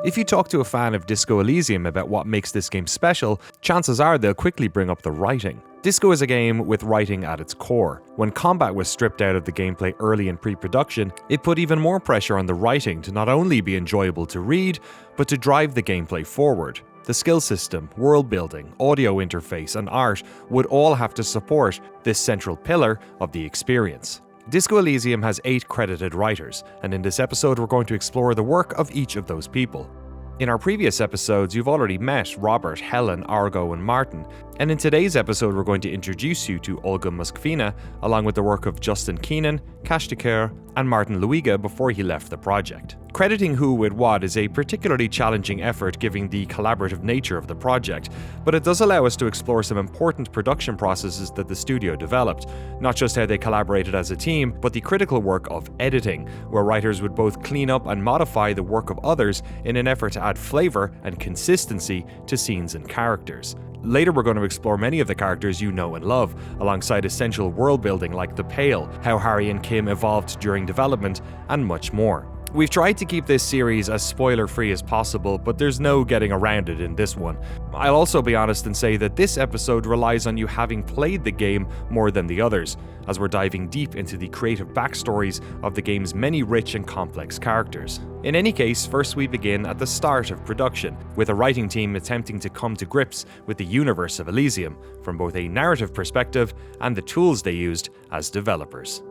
If you talk to a fan of Disco Elysium about what makes this game special, chances are they'll quickly bring up the writing. Disco is a game with writing at its core. When combat was stripped out of the gameplay early in pre-production, it put even more pressure on the writing to not only be enjoyable to read, but to drive the gameplay forward. The skill system, world building, audio interface, and art would all have to support this central pillar of the experience. Disco Elysium has 8 credited writers, and in this episode we're going to explore the work of each of those people. In our previous episodes, you've already met Robert, Helen, Argo, and Martin, and in today's episode we're going to introduce you to Olga Moskvina, along with the work of Justin Keenan, Kash Deker, and Martin Luiga before he left the project. Crediting who with what is a particularly challenging effort given the collaborative nature of the project, but it does allow us to explore some important production processes that the studio developed, not just how they collaborated as a team, but the critical work of editing, where writers would both clean up and modify the work of others in an effort to add flavour and consistency to scenes and characters. Later we're going to explore many of the characters you know and love, alongside essential world building like the Pale, how Harry and Kim evolved during development, and much more. We've tried to keep this series as spoiler-free as possible, but there's no getting around it in this one. I'll also be honest and say that this episode relies on you having played the game more than the others, as we're diving deep into the creative backstories of the game's many rich and complex characters. In any case, first we begin at the start of production, with a writing team attempting to come to grips with the universe of Elysium, from both a narrative perspective and the tools they used as developers.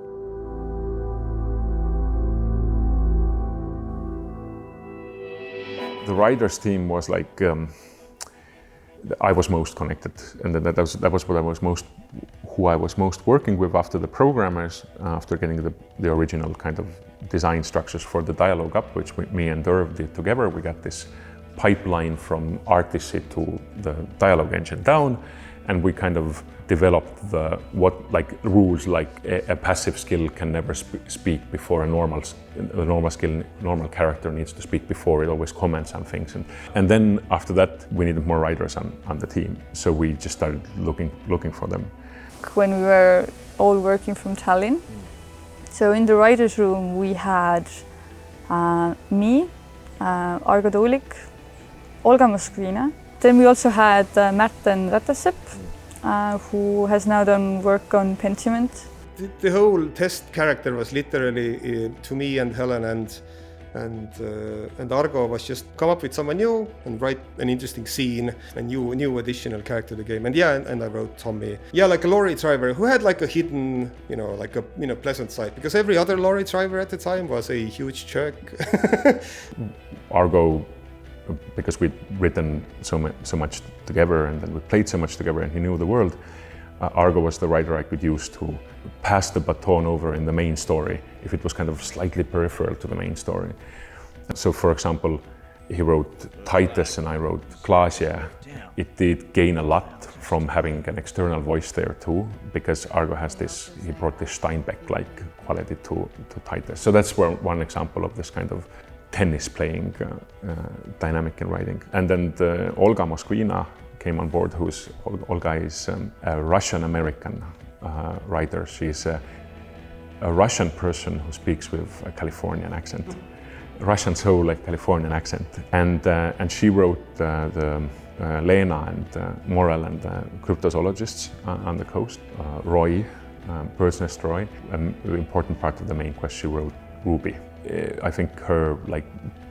The writers' team was like I was most connected, and that was what who I was most working with after the programmers, after getting the original kind of design structures for the dialogue up, which me and Derv did together. We got this pipeline from Artisy to the dialogue engine down, and we kind of developed rules like a passive skill can never speak before a normal character needs to speak before. It always comments on things, and then after that we needed more writers on the team, so we just started looking for them. When we were all working from Tallinn, so in the writers' room we had me, Argo Tuulik, Olga Moskvina. Then we also had Märten Ratassepp, who has now done work on Pentiment. The whole test character was literally to me and Helen and Argo was just come up with someone new and write an interesting scene, a new additional character to the game. And I wrote Tommy. Yeah, like a lorry driver who had like a hidden, pleasant side, because every other lorry driver at the time was a huge jerk. Argo, because we'd written so much together and then we played so much together and he knew the world, Argo was the writer I could use to pass the baton over in the main story if it was kind of slightly peripheral to the main story. So for example, he wrote Titus and I wrote Glacia. It did gain a lot from having an external voice there too, because Argo has he brought this Steinbeck-like quality to Titus. So that's one example of this kind of tennis playing dynamic in writing. And then Olga Moskvina came on board. Olga is a Russian-American writer. She's a Russian person who speaks with a Californian accent. Russian soul, like Californian accent. And she wrote Lena and Morel and cryptozoologists on the coast. Roy, Bird's Nest Roy, an important part of the main quest, she wrote Ruby. I think her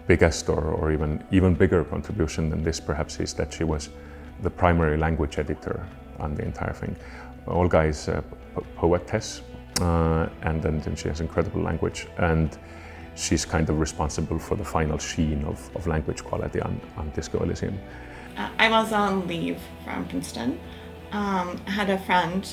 biggest or even bigger contribution than this perhaps is that she was the primary language editor on the entire thing. Olga is a poetess, and then she has incredible language, and she's kind of responsible for the final sheen of language quality on Disco Elysium. I was on leave from Princeton. I had a friend,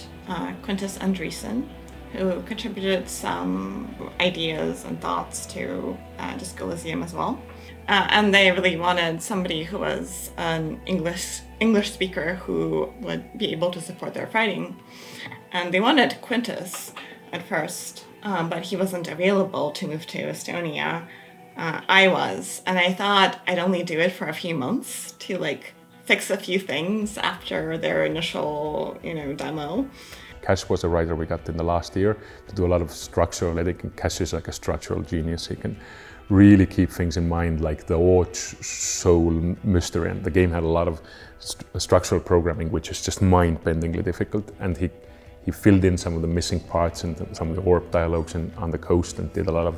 Quintus Andreessen, who contributed some ideas and thoughts to Disco Elysium as well. And they really wanted somebody who was an English speaker who would be able to support their writing. And they wanted Quintus at first, but he wasn't available to move to Estonia. I was, and I thought I'd only do it for a few months to fix a few things after their initial, demo. Kash was a writer we got in the last year to do a lot of structural editing. Kash is like a structural genius. He can really keep things in mind, like the old soul mystery. And the game had a lot of structural programming, which is just mind-bendingly difficult. And he filled in some of the missing parts and some of the warp dialogues on the coast, and did a lot of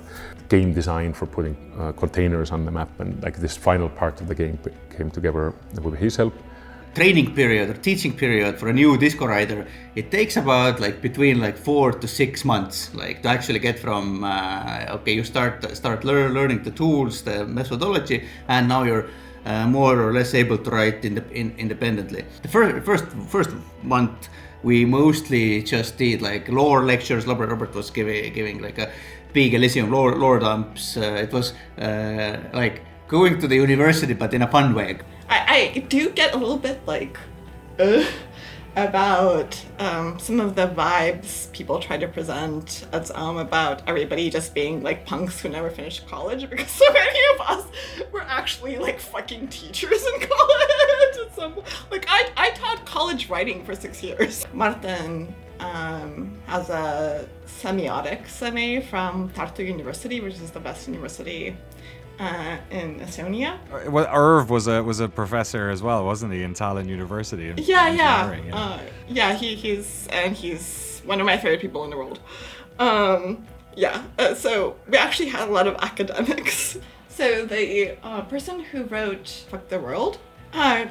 game design for putting containers on the map. And like this final part of the game came together with his help. Training period or teaching period for a new disco rider, it takes about like between like 4 to 6 months, like to actually get from okay, you start learning the tools, the methodology, and now you're more or less able to write independently. The first month we mostly just did like lore lectures. Robert was giving like a big Elysium lore dumps. It was like going to the university, but in a fun way. I do get a little bit like about some of the vibes people try to present as about everybody just being like punks who never finished college, because so many of us were actually like fucking teachers in college. Like I taught college writing for 6 years. Martin has a semiotics MA from Tartu University, which is the best university in Estonia. Well, Irv was a professor as well, wasn't he, in Tallinn University? Yeah. He's one of my favorite people in the world. So we actually had a lot of academics. So the person who wrote Fuck the World,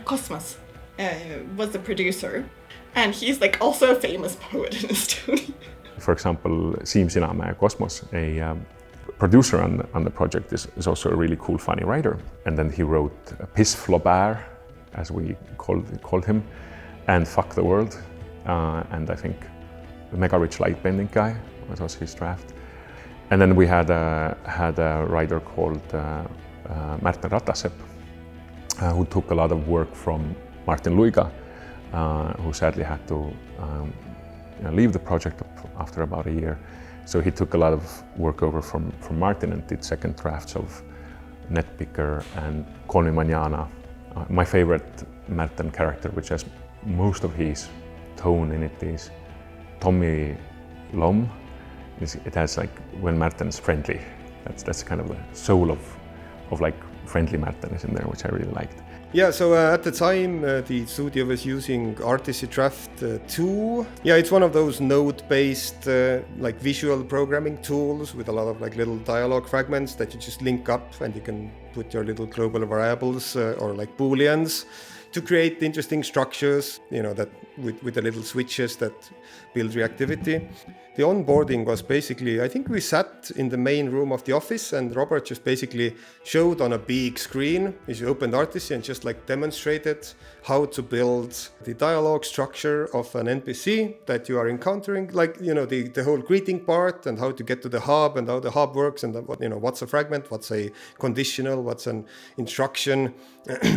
Cosmos, was the producer, and he's like also a famous poet in Estonia. For example, Siim Sinamäe, Cosmos, a producer on the project, is also a really cool, funny writer. And then he wrote Piss Flaubert, as we called him, and Fuck the World. And I think the Mega Rich Lightbending guy was his draft. And then we had a writer called Märten Ratasepp, who took a lot of work from Martin Luiga, who sadly had to leave the project after about a year. So he took a lot of work over from Martin and did second drafts of Netpicker and Call Me Mañana. My favorite Märten character, which has most of his tone in it, is Tommy Lom. It has like when Märten's friendly. That's kind of the soul of like friendly Märten is in there, which I really liked. Yeah, so at the time the studio was using Artisy Draft 2. Yeah, it's one of those node-based like visual programming tools with a lot of like little dialogue fragments that you just link up, and you can put your little global variables or like booleans to create interesting structures, that with the little switches that build reactivity. The onboarding was basically, I think we sat in the main room of the office, and Robert just basically showed on a big screen. He opened Artisy and just like demonstrated how to build the dialogue structure of an NPC that you are encountering, like, the whole greeting part, and how to get to the hub and how the hub works, and what's a fragment, what's a conditional, what's an instruction,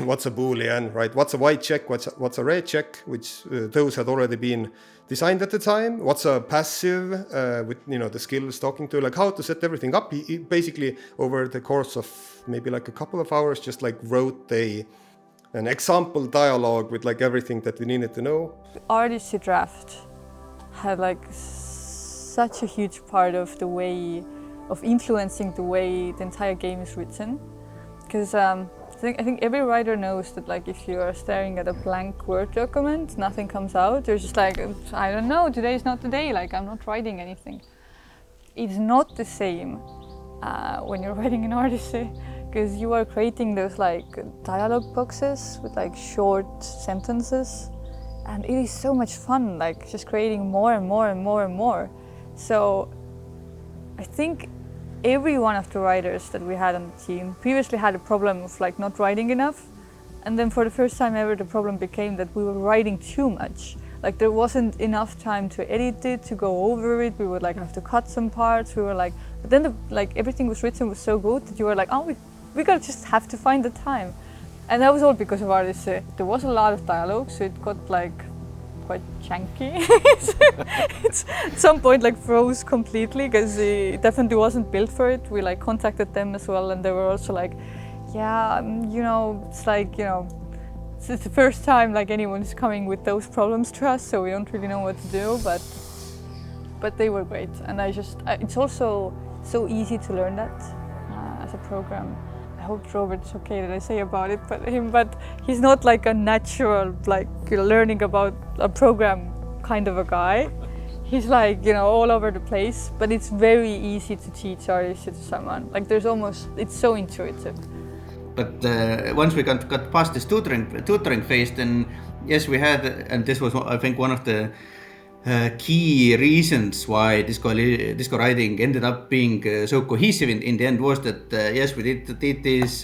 what's a boolean, right? What's a white check, what's a red check, which those had already been designed at the time. What's a passive with the skills talking to, like how to set everything up. He basically over the course of maybe like a couple of hours just like wrote an example dialogue with like everything that we needed to know. Artisy Draft had like such a huge part of the way of influencing the way the entire game is written, because I think every writer knows that like if you are staring at a blank Word document, nothing comes out. You're just like, I don't know, today is not the day, like I'm not writing anything. It's not the same when you're writing in Artisy, because you are creating those like dialogue boxes with like short sentences, and it is so much fun, like just creating more and more and more and more. So I think every one of the writers that we had on the team previously had a problem of like not writing enough, and then for the first time ever the problem became that we were writing too much. Like there wasn't enough time to edit it, to go over it. We would like have to cut some parts. We were like, but then everything was written was so good that you were like, oh, we gotta just have to find the time. And that was all because of Artisy. There was a lot of dialogue, so it got like quite chunky. It's at some point like froze completely because it definitely wasn't built for it. We like contacted them as well, and they were also like, yeah, it's like, it's the first time like anyone's coming with those problems to us, so we don't really know what to do, but they were great. And it's also so easy to learn that as a program. I hope Robert's okay that I say about it, but he's not like a natural, like, learning about a program kind of a guy. He's like, all over the place, but it's very easy to teach artists to someone. Like it's so intuitive. But once we got past this tutoring phase, then yes, we had, and this was, I think, one of the key reasons why disco writing ended up being so cohesive in the end was that yes, we did these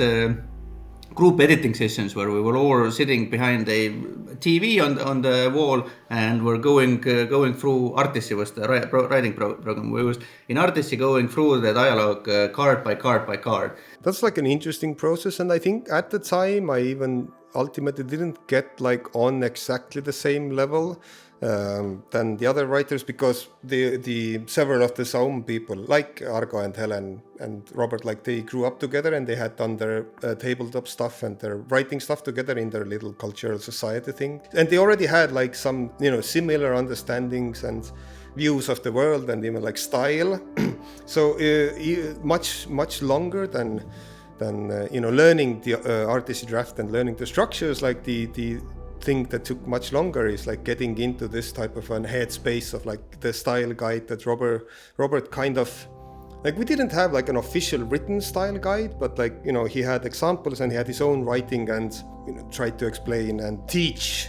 group editing sessions where we were all sitting behind a TV on the wall, and we're going through Artissi was the writing program. We was in Artissi going through the dialogue card by card by card. That's like an interesting process, and I think at the time I even ultimately didn't get like on exactly the same level than the other writers, because the several of the Saum people like Argo and Helen and Robert, like they grew up together and they had done their tabletop stuff and their writing stuff together in their little cultural society thing, and they already had like some similar understandings and views of the world and even like style. So much longer than learning the Artissi draft and learning the structures. Like the thing that took much longer is like getting into this type of an headspace of like the style guide that Robert kind of, like, we didn't have like an official written style guide, but like he had examples and he had his own writing and tried to explain and teach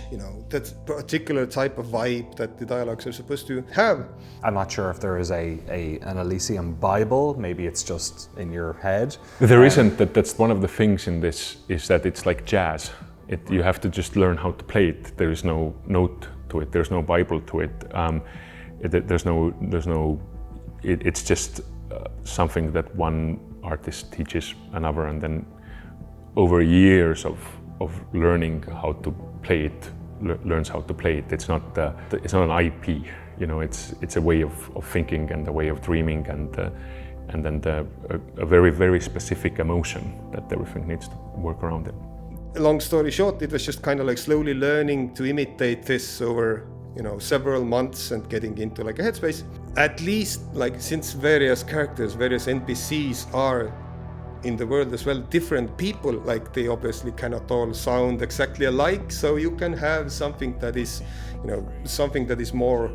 that particular type of vibe that the dialogues are supposed to have. I'm not sure if there is an Elysium Bible. Maybe it's just in your head. There isn't. That's one of the things in this, is that it's like jazz. You have to just learn how to play it. There is no note to it. There's no Bible to it. It's just something that one artist teaches another, and then over years of learning how to play it, learns how to play it. It's not an IP. It's a way of thinking and a way of dreaming, and then a very, very specific emotion that everything needs to work around it. Long story short, it was just kind of like slowly learning to imitate this over several months and getting into like a headspace. At least, like, since various characters, various NPCs are in the world as well, different people, like they obviously cannot all sound exactly alike, so you can have something that is something that is more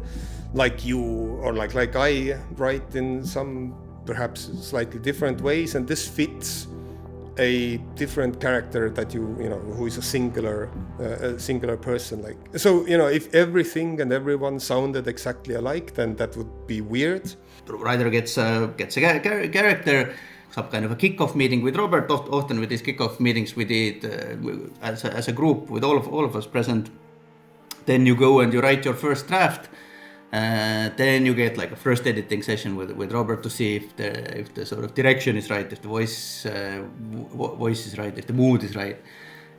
like you, or like I write in some perhaps slightly different ways, and this fits a different character that who is a singular person. Like, so if everything and everyone sounded exactly alike, then that would be weird. The writer gets a character, some kind of a kickoff meeting with Robert. Often with these kickoff meetings we did as a group with all of us present. Then you go and you write your first draft. Then you get like a first editing session with Robert to see if the sort of direction is right, if the voice is right, if the mood is right.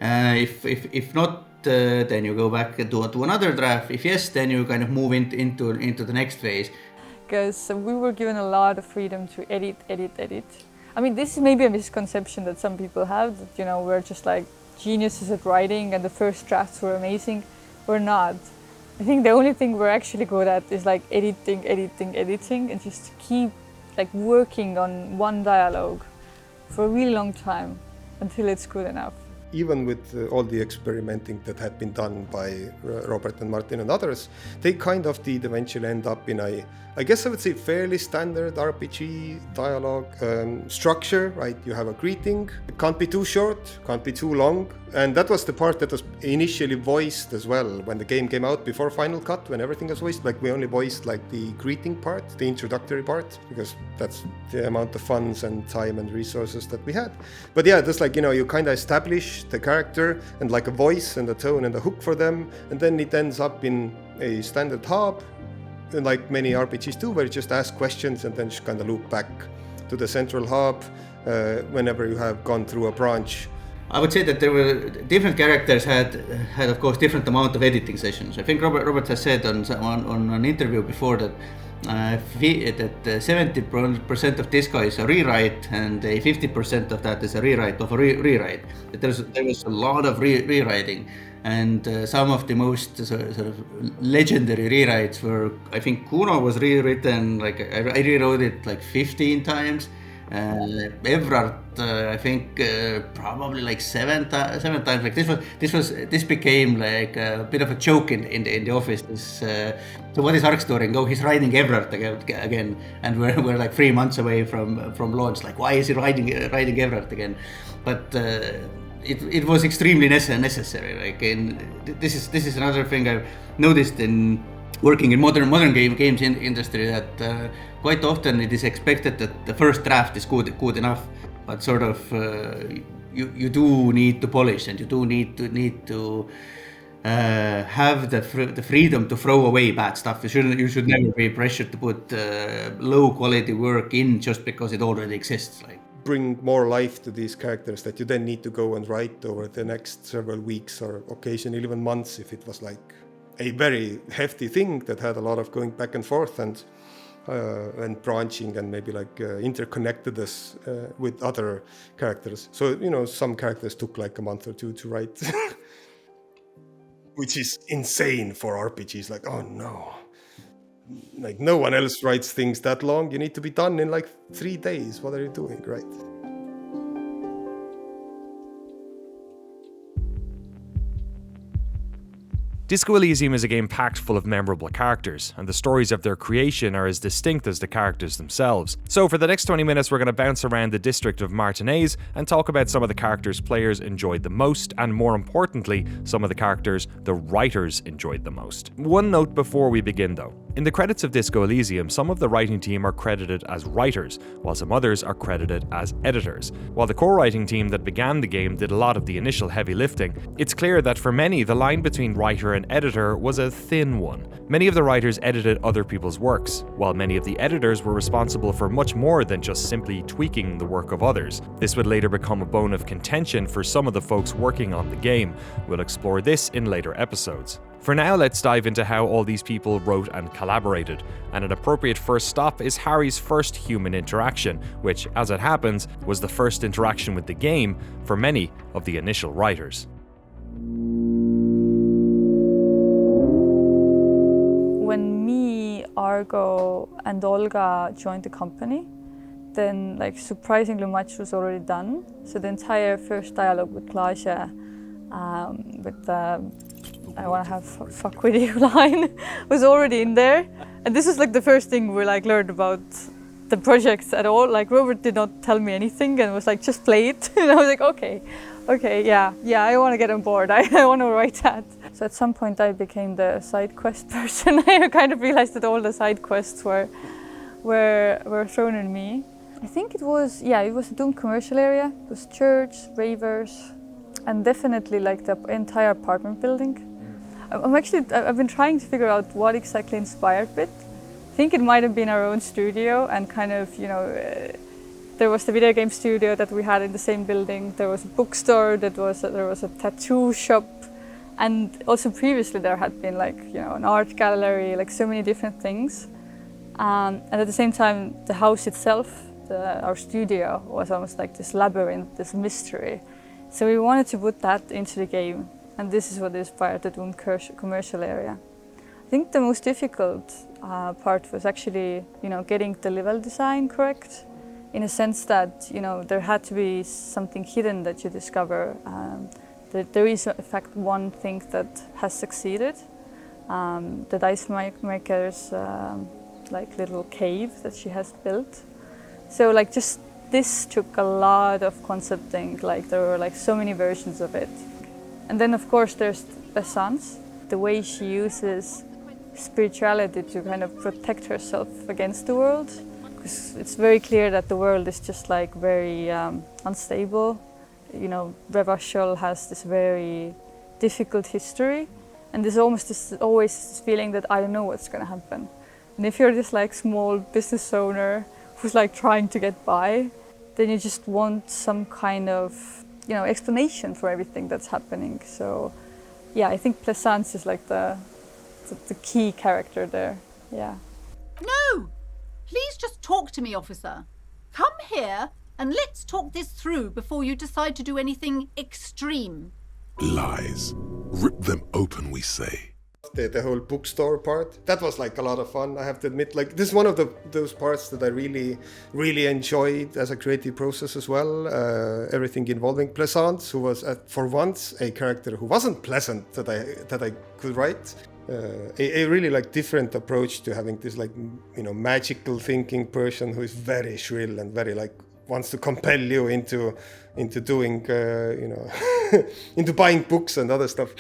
If not, then you go back to another draft. If yes, then you kind of move into the next phase. Because we were given a lot of freedom to edit. I mean, this is maybe a misconception that some people have, that we're just like geniuses at writing and the first drafts were amazing. We're not. I think the only thing we're actually good at is like editing, and just keep like working on one dialogue for a really long time until it's good enough. Even with all the experimenting that had been done by Robert and Martin and others, they kind of did eventually end up in I guess I would say fairly standard RPG dialogue structure, right? You have a greeting, it can't be too short, can't be too long, and that was the part that was initially voiced as well when the game came out before Final Cut, when everything was voiced. Like, we only voiced like the greeting part, the introductory part, because that's the amount of funds and time and resources that we had. But yeah, just like, you kind of establish the character and like a voice and a tone and a hook for them, and then it ends up in a standard hub, like many RPGs do, where you just ask questions and then just kind of loop back to the central hub whenever you have gone through a branch. I would say that there were different characters had of course different amount of editing sessions. I think Robert has said on an interview before that 70% of Disco is a rewrite, and 50% of that is a rewrite of a rewrite. There was a lot of rewriting, and some of the most sort of legendary rewrites were, I think Kuno was rewritten, like I rewrote it like 15 times, Evrard, I think probably like seven times. Like this became like a bit of a joke in the office. So what is Arx doing? Oh, he's riding Evrard again, and we're like 3 months away from launch. Like, why is he riding Evrard again? But it was extremely necessary. Like, this is another thing I've noticed in working in modern games industry, that quite often it is expected that the first draft is good enough, but sort of you do need to polish, and you do need to have the freedom to throw away bad stuff. You should never be pressured to put low quality work in just because it already exists. Like, bring more life to these characters that you then need to go and write over the next several weeks or occasionally even months if it was like a very hefty thing that had a lot of going back and forth and branching and maybe like interconnectedness with other characters. So, you know, some characters took like a month or two to write, which is insane for RPGs. Like, oh no, like no one else writes things that long. You need to be done in like 3 days. What are you doing, right? Disco Elysium is a game packed full of memorable characters, and the stories of their creation are as distinct as the characters themselves. So for the next 20 minutes, we're going to bounce around the district of Martinez and talk about some of the characters players enjoyed the most, and more importantly, some of the characters the writers enjoyed the most. One note before we begin though. In the credits of Disco Elysium, some of the writing team are credited as writers, while some others are credited as editors. While the core writing team that began the game did a lot of the initial heavy lifting, it's clear that for many, the line between writer and editor was a thin one. Many of the writers edited other people's works, while many of the editors were responsible for much more than just simply tweaking the work of others. This would later become a bone of contention for some of the folks working on the game. We'll explore this in later episodes. For now, let's dive into how all these people wrote and collaborated, and an appropriate first stop is Harry's first human interaction, which, as it happens, was the first interaction with the game for many of the initial writers. When me, Argo, and Olga joined the company, then like surprisingly much was already done. So the entire first dialogue with Klaasje, with the I want to have fuck with you line was already in there. And this was like the first thing we like learned about the projects at all. Like Robert did not tell me anything and was like, just play it. And I was like, okay, yeah, I want to get on board. I want to write that. So at some point I became the side quest person. I kind of realized that all the side quests were thrown in me. I think it was a Doom commercial area. It was church, ravers, and definitely like the entire apartment building. I've been trying to figure out what exactly inspired it. I think it might have been our own studio and kind of, there was the video game studio that we had in the same building. There was a bookstore, there was a tattoo shop. And also previously there had been like, an art gallery, like so many different things. And at the same time, the house itself, our studio, was almost like this labyrinth, this mystery. So we wanted to put that into the game. And this is what inspired the Doom commercial area. I think the most difficult part was actually, getting the level design correct, in a sense that, there had to be something hidden that you discover. There is, in fact, one thing that has succeeded. The dice maker's like little cave that she has built. So like just this took a lot of concepting. Like there were like so many versions of it. And then, of course, there's Pleasance, the way she uses spirituality to kind of protect herself against the world. Because it's very clear that the world is just like very unstable. Revachol has this very difficult history. And there's always this feeling that I don't know what's going to happen. And if you're this like small business owner who's like trying to get by, then you just want some kind of explanation for everything that's happening. So, yeah, I think Pleasance is like the key character there. Yeah. No! Please just talk to me, officer. Come here and let's talk this through before you decide to do anything extreme. Lies. Rip them open, we say. The whole bookstore part, that was like a lot of fun, I have to admit. Like, this is one of those parts that I really enjoyed as a creative process as well. Everything involving Plaisance, who was for once a character who wasn't pleasant that I could write. A really like different approach to having this like, you know, magical thinking person who is very shrill and very like wants to compel you into doing you know into buying books and other stuff.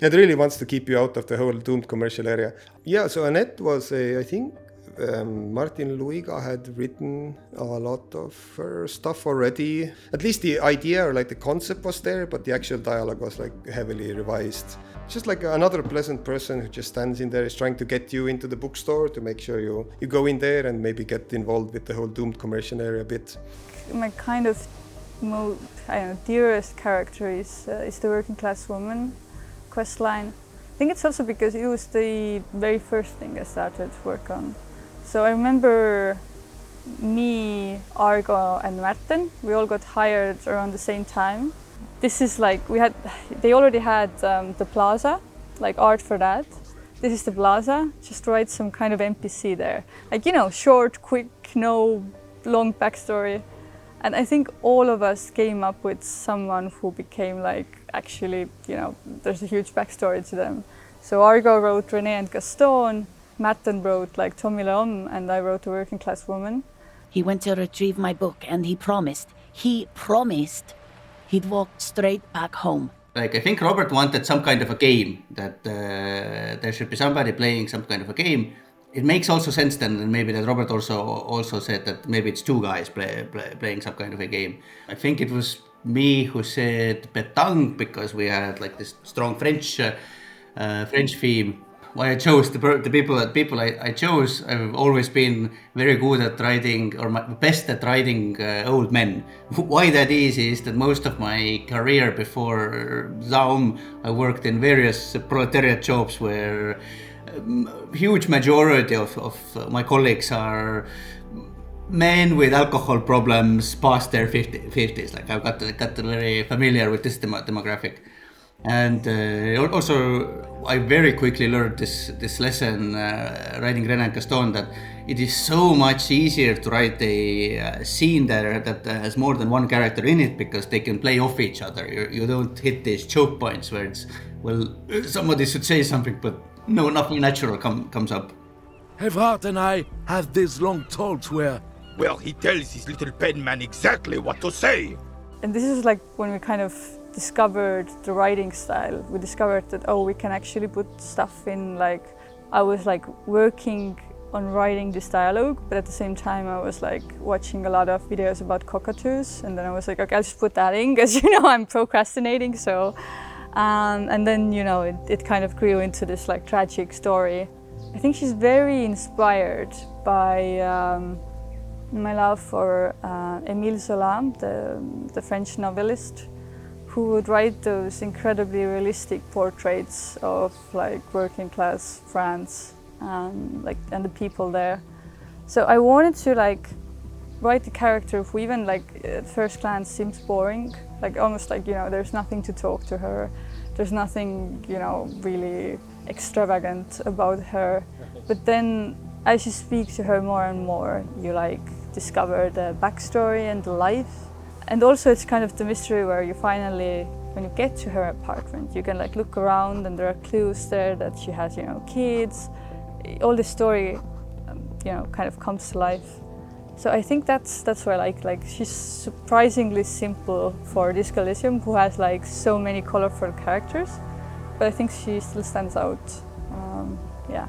It really wants to keep you out of the whole doomed commercial area. Yeah, so Annette was I think Martin Luiga had written a lot of her stuff already. At least the idea or like the concept was there, but the actual dialogue was like heavily revised. Just like another pleasant person who just stands in there, is trying to get you into the bookstore to make sure you go in there and maybe get involved with the whole doomed commercial area a bit. My kind of dearest character is the working class woman quest line. I think it's also because it was the very first thing I started work on. So I remember me, Argo and Martin, we all got hired around the same time. This is like, they already had the plaza, like art for that. This is the plaza, just write some kind of NPC there. Like, you know, short, quick, no long backstory. And I think all of us came up with someone who became like, actually, you know, there's a huge backstory to them. So Argo wrote René and Gaston, Martin wrote like Tommy Leom, and I wrote A Working Class Woman. He went to retrieve my book and he promised he'd walk straight back home. Like, I think Robert wanted some kind of a game, that there should be somebody playing some kind of a game. It makes also sense then, and maybe that Robert also said that maybe it's two guys playing some kind of a game. I think it was me who said pétanque because we had like this strong French theme. Why I chose the people I chose, I've always been very good at writing, or best at writing old men. Why that is that most of my career before Zaum, I worked in various proletariat jobs where huge majority of my colleagues are men with alcohol problems past their 50s. Like, I've got very familiar with this demographic. And also, I very quickly learned this lesson writing René and Gaston, that it is so much easier to write a scene there that has more than one character in it, because they can play off each other. You don't hit these choke points where it's, well, somebody should say something, but no, nothing natural comes up. Evrard and I had these long talks where, well, he tells his little pen man exactly what to say. And this is like when we kind of discovered the writing style. We discovered that, oh, we can actually put stuff in, like, I was like working on writing this dialogue, but at the same time I was like watching a lot of videos about cockatoos, and then I was like, okay, I'll just put that in, because, you know, I'm procrastinating, so. And then, you know, it kind of grew into this like tragic story. I think she's very inspired by my love for Émile Zola, the French novelist, who would write those incredibly realistic portraits of like working class France and the people there. So I wanted to like write a character who even like at first glance seems boring, like almost like, you know, there's nothing to talk to her, there's nothing, you know, really extravagant about her. But then as you speak to her more and more, you like discover the backstory and the life. And also it's kind of the mystery where you finally, when you get to her apartment, you can like look around and there are clues there that she has, you know, kids. All the story, you know, kind of comes to life. So I think that's what I like she's surprisingly simple for Disco Elysium, who has like so many colorful characters, but I think she still stands out, yeah.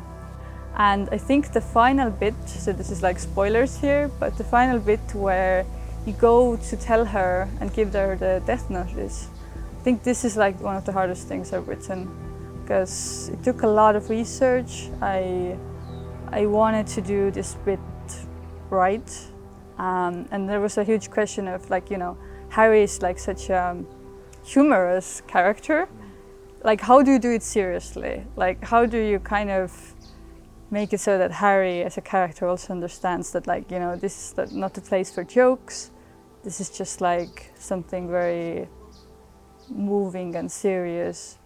And I think the final bit, so this is like spoilers here, but the final bit where you go to tell her and give her the death notice, I think this is like one of the hardest things I've written, because it took a lot of research. I wanted to do this bit right, and there was a huge question of like, you know, Harry is like such a humorous character, like how do you do it seriously? Like how do you kind of make it so that Harry as a character also understands that, like, you know, this is not the place for jokes, this is just like something very moving and serious.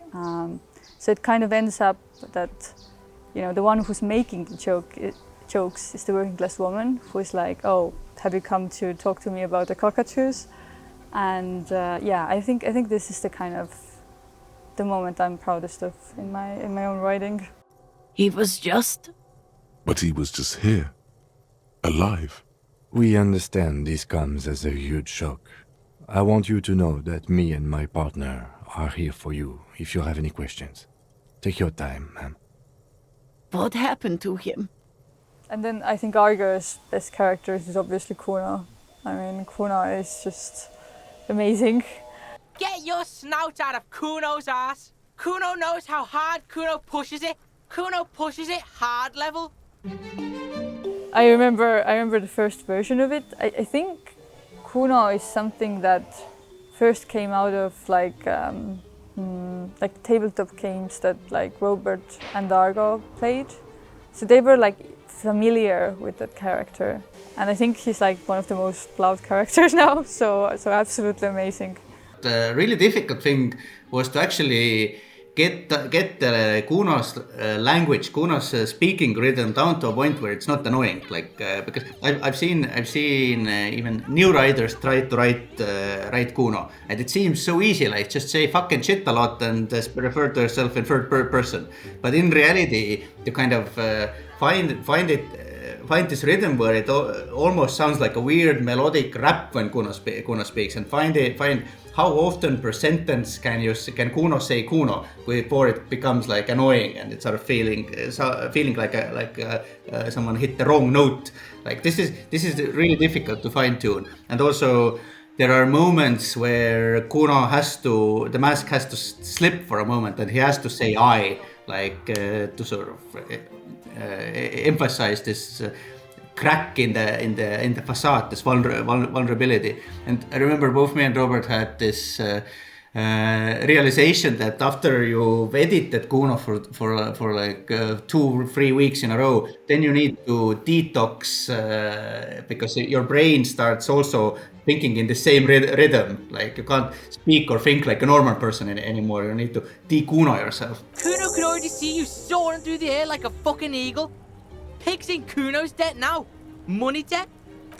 So it kind of ends up that, you know, the one who's making the jokes is the working class woman who is like, oh, have you come to talk to me about the cockatoos? And yeah, I think this is the kind of the moment I'm proudest of in my own writing. He was just... But he was just here, alive. We understand this comes as a huge shock. I want you to know that me and my partner are here for you if you have any questions. Take your time, ma'am. What happened to him? And then I think Argo's best character is obviously Kuno. I mean, Kuno is just amazing. Get your snout out of Kuno's ass. Kuno knows how hard Kuno pushes it. Kuno pushes it hard level. I remember the first version of it. I think Kuno is something that first came out of like tabletop games that like Robert and Argo played. So they were like familiar with that character. And I think he's like one of the most loved characters now, so absolutely amazing. The really difficult thing was to actually get the Kuno's language, Kuno's speaking rhythm down to a point where it's not annoying. Like because I've seen even new writers try to write Kuno, and it seems so easy. Like just say fucking shit a lot and refer to yourself in third person. But in reality, you kind of find this rhythm where it almost sounds like a weird melodic rap when Kuno speaks, and find how often per sentence can Kuno say Kuno before it becomes like annoying and it's sort of feeling like someone hit the wrong note. Like this is really difficult to fine tune, and also there are moments where the mask has to slip for a moment and he has to say I, like to sort of emphasize this crack in the facade, this vulnerability. And I remember both me and Robert had this realization that after you've edited Kuno for like 2 or 3 weeks in a row, then you need to detox because your brain starts also thinking in the same rhythm. Like you can't speak or think like a normal person anymore. You need to de-Kuno yourself. Kuno could already see you soaring through the air like a fucking eagle. Pigs in Kuno's debt now. Money debt.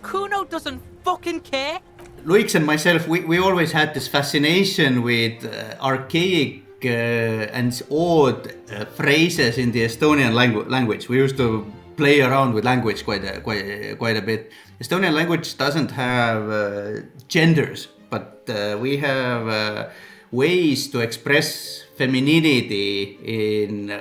Kuno doesn't fucking care. Luix and myself, we always had this fascination with archaic and odd phrases in the Estonian language. We used to play around with language quite a bit. Estonian language doesn't have genders, but we have ways to express femininity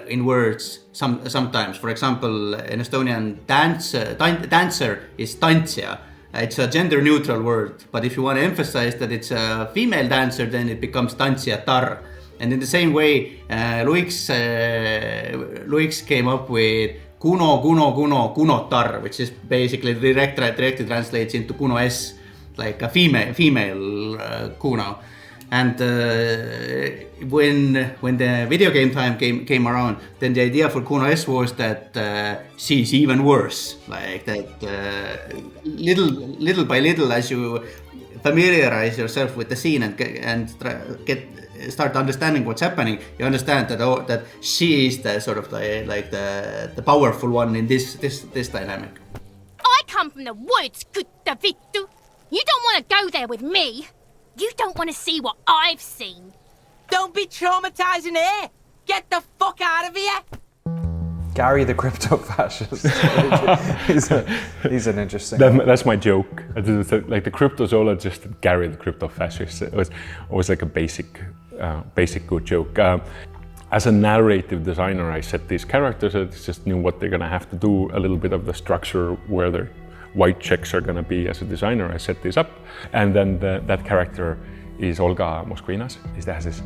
in words sometimes. For example, in Estonian dancer is tantsija. It's a gender neutral word, but if you want to emphasize that it's a female dancer, then it becomes tantsijatar. And in the same way, Luix came up with kunotar, which is basically directly translates into kuno s, like a female Kuno. And when the video game time came around, then the idea for Kuno S was that she's even worse. Like that, little by little, as you familiarize yourself with the scene and start understanding what's happening, you understand that she is the sort of the powerful one in this dynamic. I come from the woods, Gutta Vittu. You don't want to go there with me. You don't want to see what I've seen. Don't be traumatizing here. Get the fuck out of here. Gary the crypto-fascist. he's an interesting... That's my joke. Like the cryptozoologist, Gary the crypto-fascist. It was always like a basic good joke. As a narrative designer, I set these characters. I just knew what they're going to have to do, a little bit of the structure, where their white checks are going to be. As a designer, I set this up. And then that character is Olga Moskvinas. It has this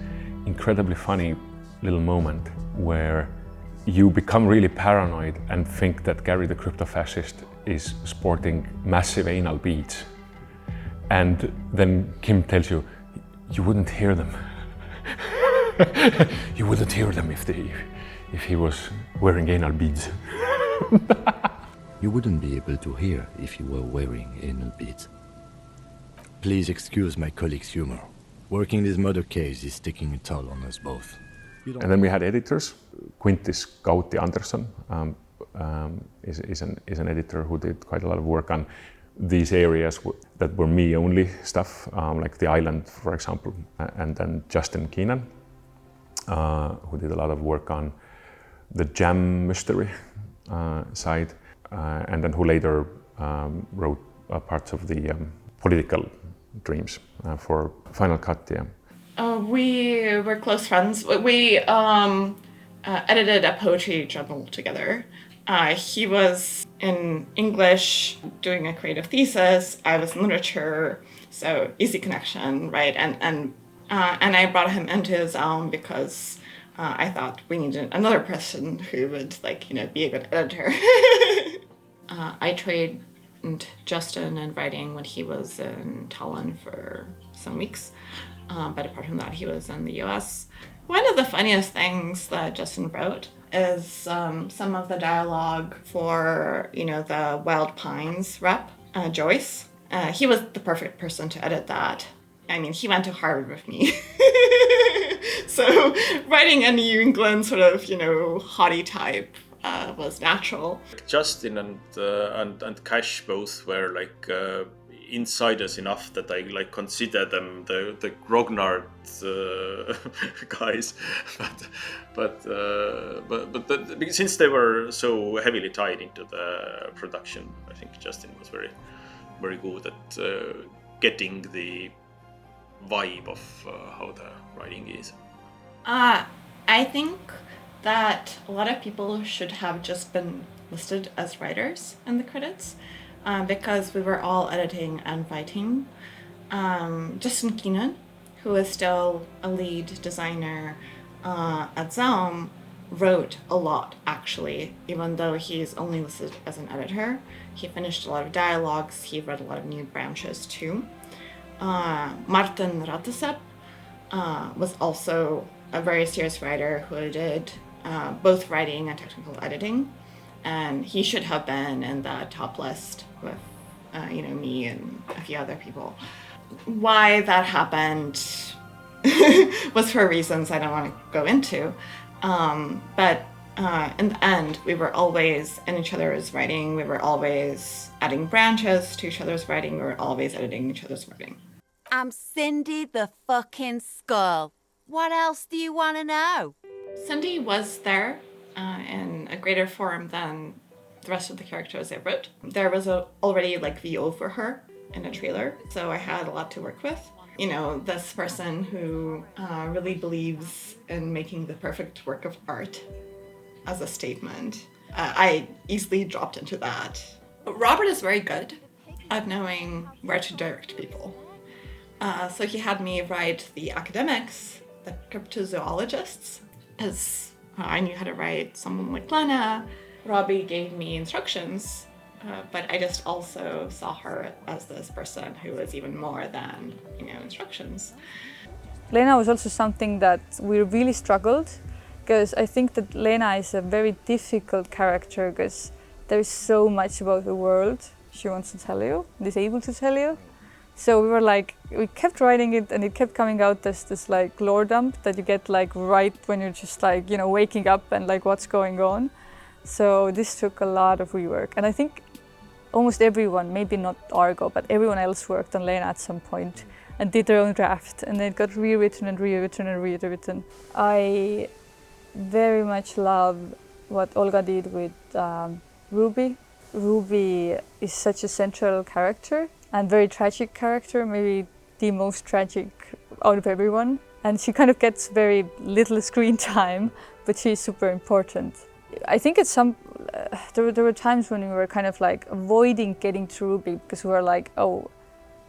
incredibly funny little moment where you become really paranoid and think that Gary the crypto-fascist is sporting massive anal beads. And then Kim tells you, you wouldn't hear them. You wouldn't hear them if he was wearing anal beads. You wouldn't be able to hear if you were wearing anal beads. Please excuse my colleague's humor. Working this murder case is taking a toll on us both. And then we had editors. Quintis Gauti Andersson is an editor who did quite a lot of work on these areas that were me-only stuff, like The Island, for example. And then Justin Keenan, who did a lot of work on the Jam mystery side, and then who later wrote parts of the political dreams for Final Cut. Yeah. We were close friends. We edited a poetry journal together. He was in English doing a creative thesis. I was in literature, so easy connection, right? And I brought him into his own because I thought we needed another person who would, be a good editor. I trained Justin in writing when he was in Tallinn for some weeks. But apart from that, he was in the US. One of the funniest things that Justin wrote is some of the dialogue for, the Wild Pines rep, Joyce. He was the perfect person to edit that. I mean, he went to Harvard with me. So writing a New England sort of, haughty type was natural. Justin and Cash both were insiders enough that I consider them the grognard guys, but since they were so heavily tied into the production, I think Justin was very, very good at getting the vibe of how the writing is. I think that a lot of people should have just been listed as writers in the credits. Because we were all editing and writing. Justin Keenan, who is still a lead designer at Zelm, wrote a lot, actually, even though he's only listed as an editor. He finished a lot of dialogues. He read a lot of new branches, too. Martin Ratesep was also a very serious writer who did both writing and technical editing. And he should have been in the top list with, me and a few other people. Why that happened was for reasons I don't want to go into. But in the end, we were always in each other's writing. We were always adding branches to each other's writing. We were always editing each other's writing. I'm Cindy the fucking Skull. What else do you want to know? Cindy was there. In a greater form than the rest of the characters I wrote. There was already VO for her in a trailer, so I had a lot to work with. This person who really believes in making the perfect work of art as a statement. I easily dropped into that. Robert is very good at knowing where to direct people. So he had me write the academics, the cryptozoologists, as I knew how to write someone like Lena. Robbie gave me instructions, but I just also saw her as this person who was even more than, instructions. Lena was also something that we really struggled, because I think that Lena is a very difficult character, because there is so much about the world she wants to tell you, and is able to tell you. So we were we kept writing it, and it kept coming out as this lore dump that you get right when you're just waking up and what's going on. So this took a lot of rework, and I think almost everyone, maybe not Argo, but everyone else worked on Lena at some point and did their own draft, and then it got rewritten and rewritten and rewritten. I very much love what Olga did with Ruby. Ruby is such a central character. And very tragic character, maybe the most tragic out of everyone. And she kind of gets very little screen time, but she's super important. I think there were times when we were kind of avoiding getting to Ruby because we were oh,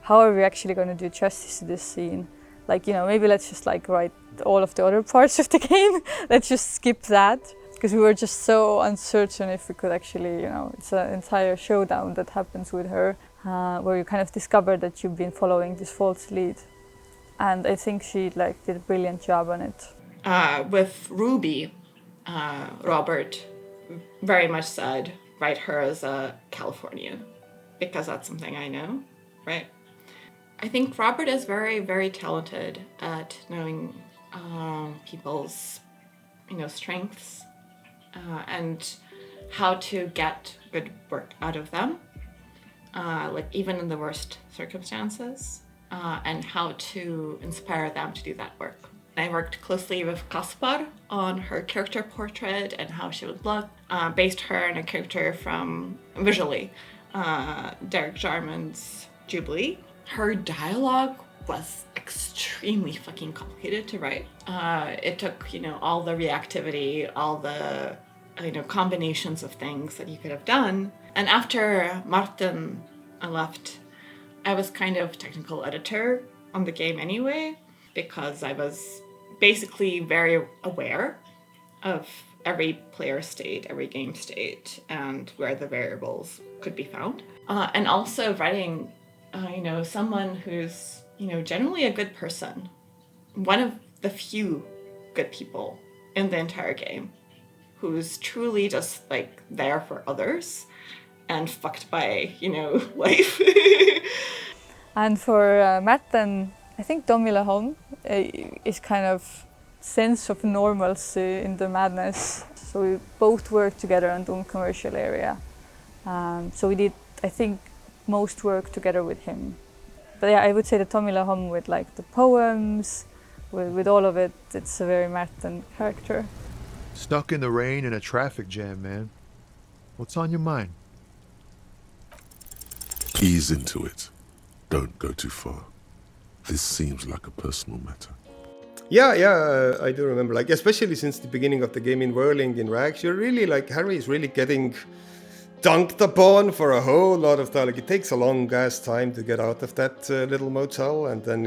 how are we actually going to do justice to this scene? Maybe let's just write all of the other parts of the game. Let's just skip that. Because we were just so uncertain if we could actually, it's an entire showdown that happens with her. Where you kind of discover that you've been following this false lead. And I think she did a brilliant job on it. With Ruby, Robert very much said, write her as a Californian, because that's something I know, right? I think Robert is very, very talented at knowing people's strengths and how to get good work out of them, like even in the worst circumstances, and how to inspire them to do that work. I worked closely with Kaspar on her character portrait and how she would look, based her on a character from, visually, Derek Jarman's Jubilee. Her dialogue was extremely fucking complicated to write. It took, all the reactivity, all the, combinations of things that you could have done. And after Martin left, I was kind of technical editor on the game anyway, because I was basically very aware of every player state, every game state, and where the variables could be found. And also writing, someone who's, generally a good person. One of the few good people in the entire game, who's truly just, there for others and fucked by, life. And for Martin, I think Tomila Holm is kind of sense of normalcy in the madness. So we both worked together on the commercial area. So we did, I think, most work together with him. But yeah, I would say that Tomila Holm with the poems, with all of it, it's a very Martin character. Stuck in the rain in a traffic jam, man. What's on your mind? Ease into it. Don't go too far. This seems like a personal matter. Yeah, I do remember. Especially since the beginning of the game in Whirling in Rags, you're really Harry is really getting dunked upon for a whole lot of time. It takes a long ass time to get out of that little motel, and then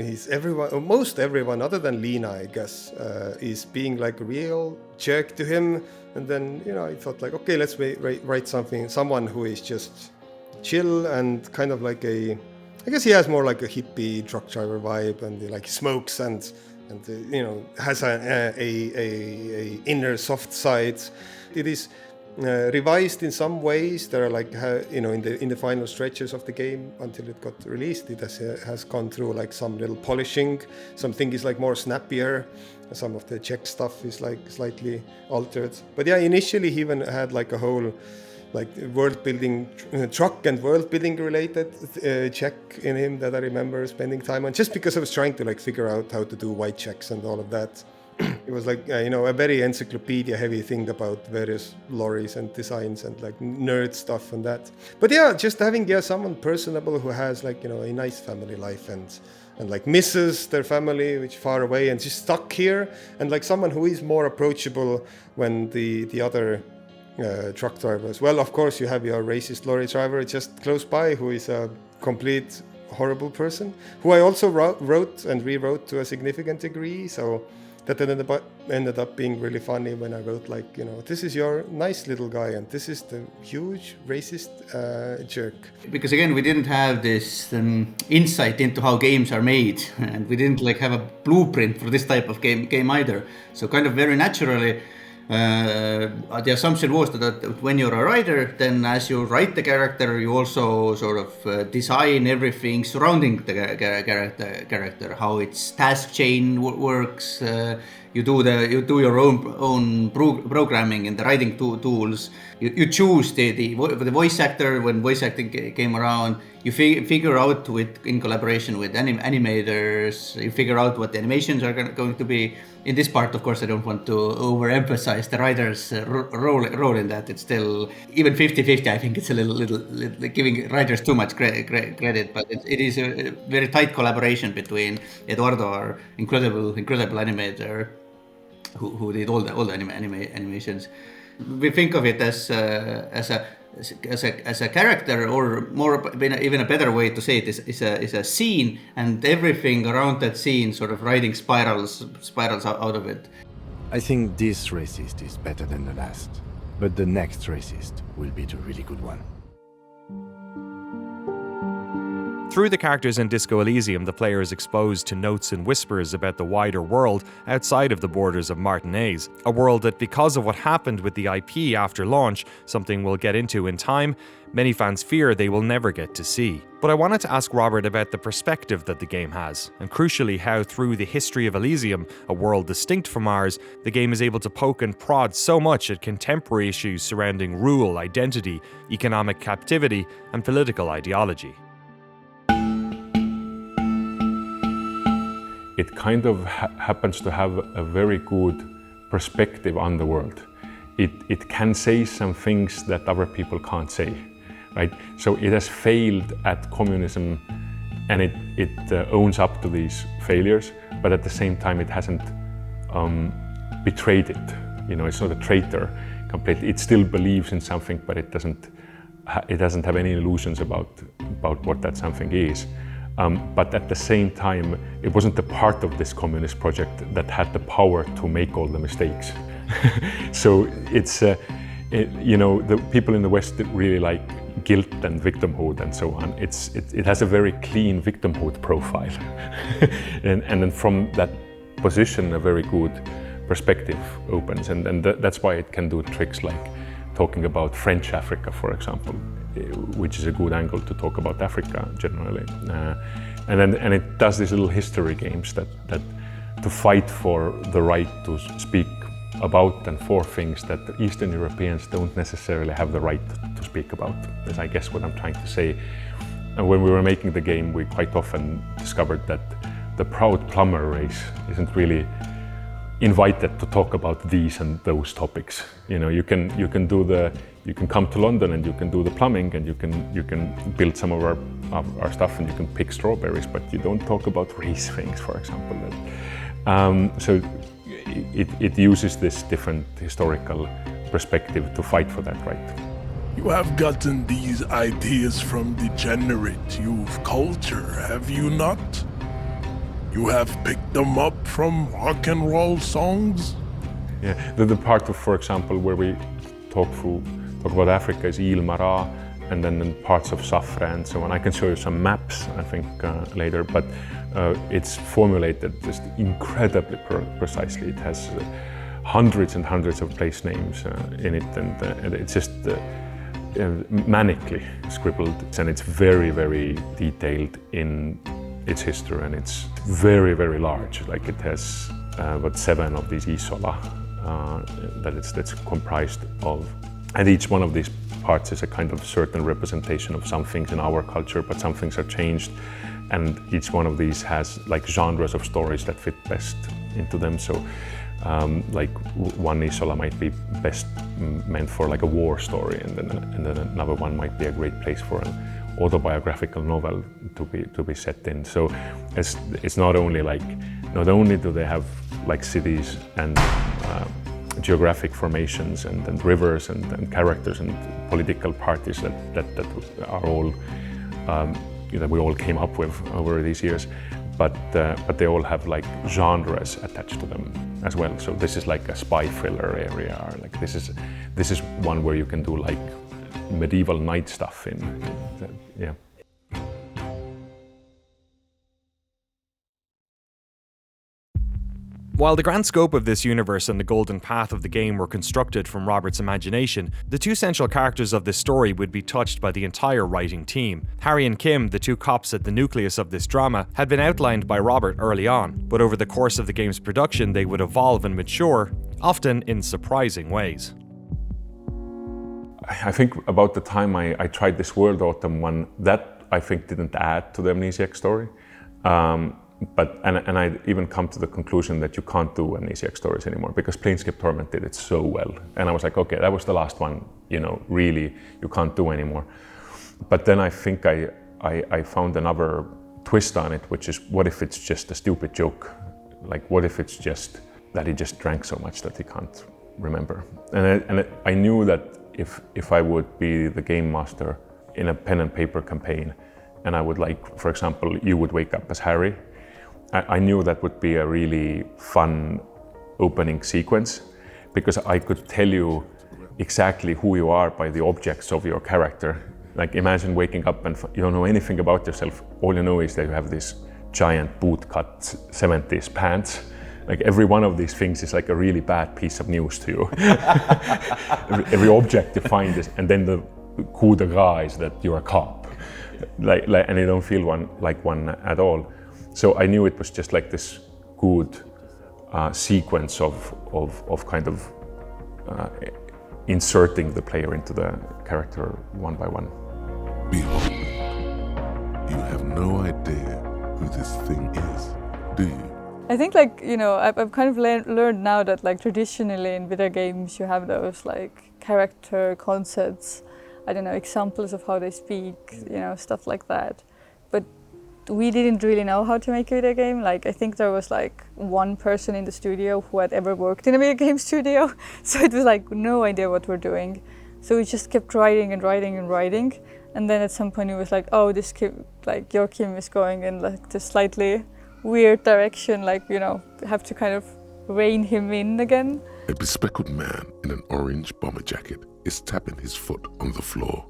most everyone other than Lena, I guess, is being a real jerk to him. And then I thought okay, let's write someone who is just chill and kind of I guess he has more a hippie truck driver vibe, and he smokes and has a inner soft side. It is revised in some ways. There are in the final stretches of the game until it got released, it has gone through some little polishing. Something is more snappier. Some of the Czech stuff is slightly altered. But yeah, initially he even had a whole world building, truck and world building related check in him that I remember spending time on, just because I was trying to figure out how to do white checks and all of that. It was a very encyclopedia heavy thing about various lorries and designs and nerd stuff and that. But yeah, just having someone personable who has a nice family life and misses their family, which far away, and just stuck here, and someone who is more approachable when the other truck drivers. Well, of course, you have your racist lorry driver just close by, who is a complete horrible person, who I also wrote and rewrote to a significant degree. So that ended up being really funny when I wrote this is your nice little guy and this is the huge racist jerk. Because again, we didn't have this insight into how games are made, and we didn't have a blueprint for this type of game either. So kind of very naturally, the assumption was that when you're a writer, then as you write the character, you also sort of design everything surrounding the character, how its task chain works. You do your own programming in the writing tools. You choose the voice actor when voice acting came around. You figure out in collaboration with animators. You figure out what the animations are going to be. In this part, of course, I don't want to overemphasize the writer's role in that. It's still even 50-50. I think it's a little giving writers too much credit, but it is a very tight collaboration between Eduardo, our incredible animator, who did all the animations. We think of it as a character, or more even a better way to say it is a scene, and everything around that scene sort of writing spirals out of it. I think this racist is better than the last, but the next racist will be the really good one. Through the characters in Disco Elysium, the player is exposed to notes and whispers about the wider world outside of the borders of Martinaise, a world that, because of what happened with the IP after launch, something we'll get into in time, many fans fear they will never get to see. But I wanted to ask Robert about the perspective that the game has, and crucially how through the history of Elysium, a world distinct from ours, the game is able to poke and prod so much at contemporary issues surrounding rule, identity, economic captivity, and political ideology. It kind of happens to have a very good perspective on the world. It can say some things that other people can't say, right? So it has failed at communism, and it owns up to these failures, but at the same time it hasn't betrayed it. You know, it's not a traitor completely. It still believes in something, but it doesn't have any illusions about what that something is. But at the same time, it wasn't a part of this communist project that had the power to make all the mistakes. So it's, you know, the people in the West really like guilt and victimhood and so on. It has a very clean victimhood profile. and then from that position, a very good perspective opens. And that's why it can do tricks like talking about French Africa, for example, which is a good angle to talk about Africa generally. And it does these little history games that to fight for the right to speak about and for things that Eastern Europeans don't necessarily have the right to speak about, is I guess what I'm trying to say. And when we were making the game, we quite often discovered that the proud plumber race isn't really invited to talk about these and those topics. You know, you can come to London and you can do the plumbing and you can build some of our stuff and you can pick strawberries, but you don't talk about race things, for example. So it uses this different historical perspective to fight for that right. You have gotten these ideas from degenerate youth culture, have you not? You have picked them up from rock and roll songs? Yeah, the part of, for example, where we talk about Africa is Ile Mara, and then parts of Safra and so on. I can show you some maps, I think, later, but it's formulated just incredibly precisely. It has hundreds and hundreds of place names in it, and it's just manically scribbled, and it's very, very detailed in its history, and it's very, very large. Like it has about 7 of these isola that's comprised of, and each one of these parts is a kind of certain representation of some things in our culture, but some things are changed, and each one of these has like genres of stories that fit best into them. So like one isola might be best meant for like a war story, and then another one might be a great place for an autobiographical novel to be set in. So it's not only do they have like cities and geographic formations and rivers and characters and political parties that are all that we all came up with over these years, but they all have like genres attached to them as well. So this is like a spy thriller area, or like this is one where you can do like medieval knight stuff in. Yeah. While the grand scope of this universe and the golden path of the game were constructed from Robert's imagination, the two central characters of this story would be touched by the entire writing team. Harry and Kim, the two cops at the nucleus of this drama, had been outlined by Robert early on, but over the course of the game's production they would evolve and mature, often in surprising ways. I think about the time I tried this World Autumn one, that I think didn't add to the Amnesiac story. But I even come to the conclusion that you can't do Amnesiac stories anymore because Planescape Torment did it so well. And I was like, okay, that was the last one, you know, really you can't do anymore. But then I think I found another twist on it, which is what if it's just a stupid joke? Like what if it's just that he just drank so much that he can't remember? And I knew that if I would be the game master in a pen and paper campaign, and I would like, for example, you would wake up as Harry, I knew that would be a really fun opening sequence because I could tell you exactly who you are by the objects of your character. Like imagine waking up and you don't know anything about yourself. All you know is that you have this giant bootcut 70s pants. Like every one of these things is like a really bad piece of news to you. every object you find is, and then the coup de grace is that you're a cop. And you don't feel like one at all. So I knew it was just like this good sequence of kind of inserting the player into the character one by one. Behold, you have no idea who this thing is, do you? I think I've kind of learned now that traditionally in video games you have those character concepts, I don't know, examples of how they speak, stuff like that. But we didn't really know how to make a video game. I think there was one person in the studio who had ever worked in a video game studio. So it was no idea what we're doing. So we just kept writing and writing and writing. And then at some point it was oh, this Kim, your Kim is going in this slightly weird direction, have to kind of rein him in again. A bespectacled man in an orange bomber jacket is tapping his foot on the floor.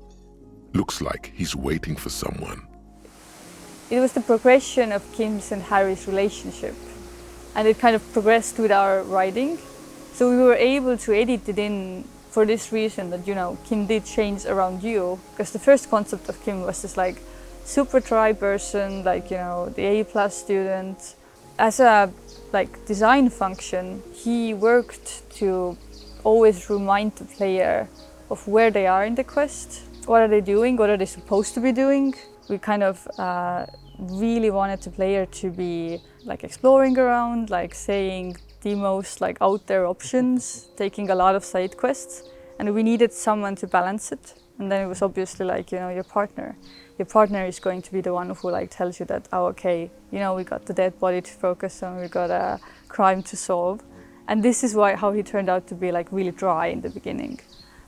Looks like he's waiting for someone. It was the progression of Kim's and Harry's relationship, and it kind of progressed with our writing. So we were able to edit it in for this reason that, Kim did change around you, because the first concept of Kim was this super dry person, the A+ student. As a design function, he worked to always remind the player of where they are in the quest. What are they doing? What are they supposed to be doing? We kind of really wanted the player to be exploring around, saying the most out there options, taking a lot of side quests, and we needed someone to balance it. And then it was obviously your partner. Your partner is going to be the one who tells you that, oh, okay, we got the dead body to focus on, we got a crime to solve. And this is how he turned out to be really dry in the beginning.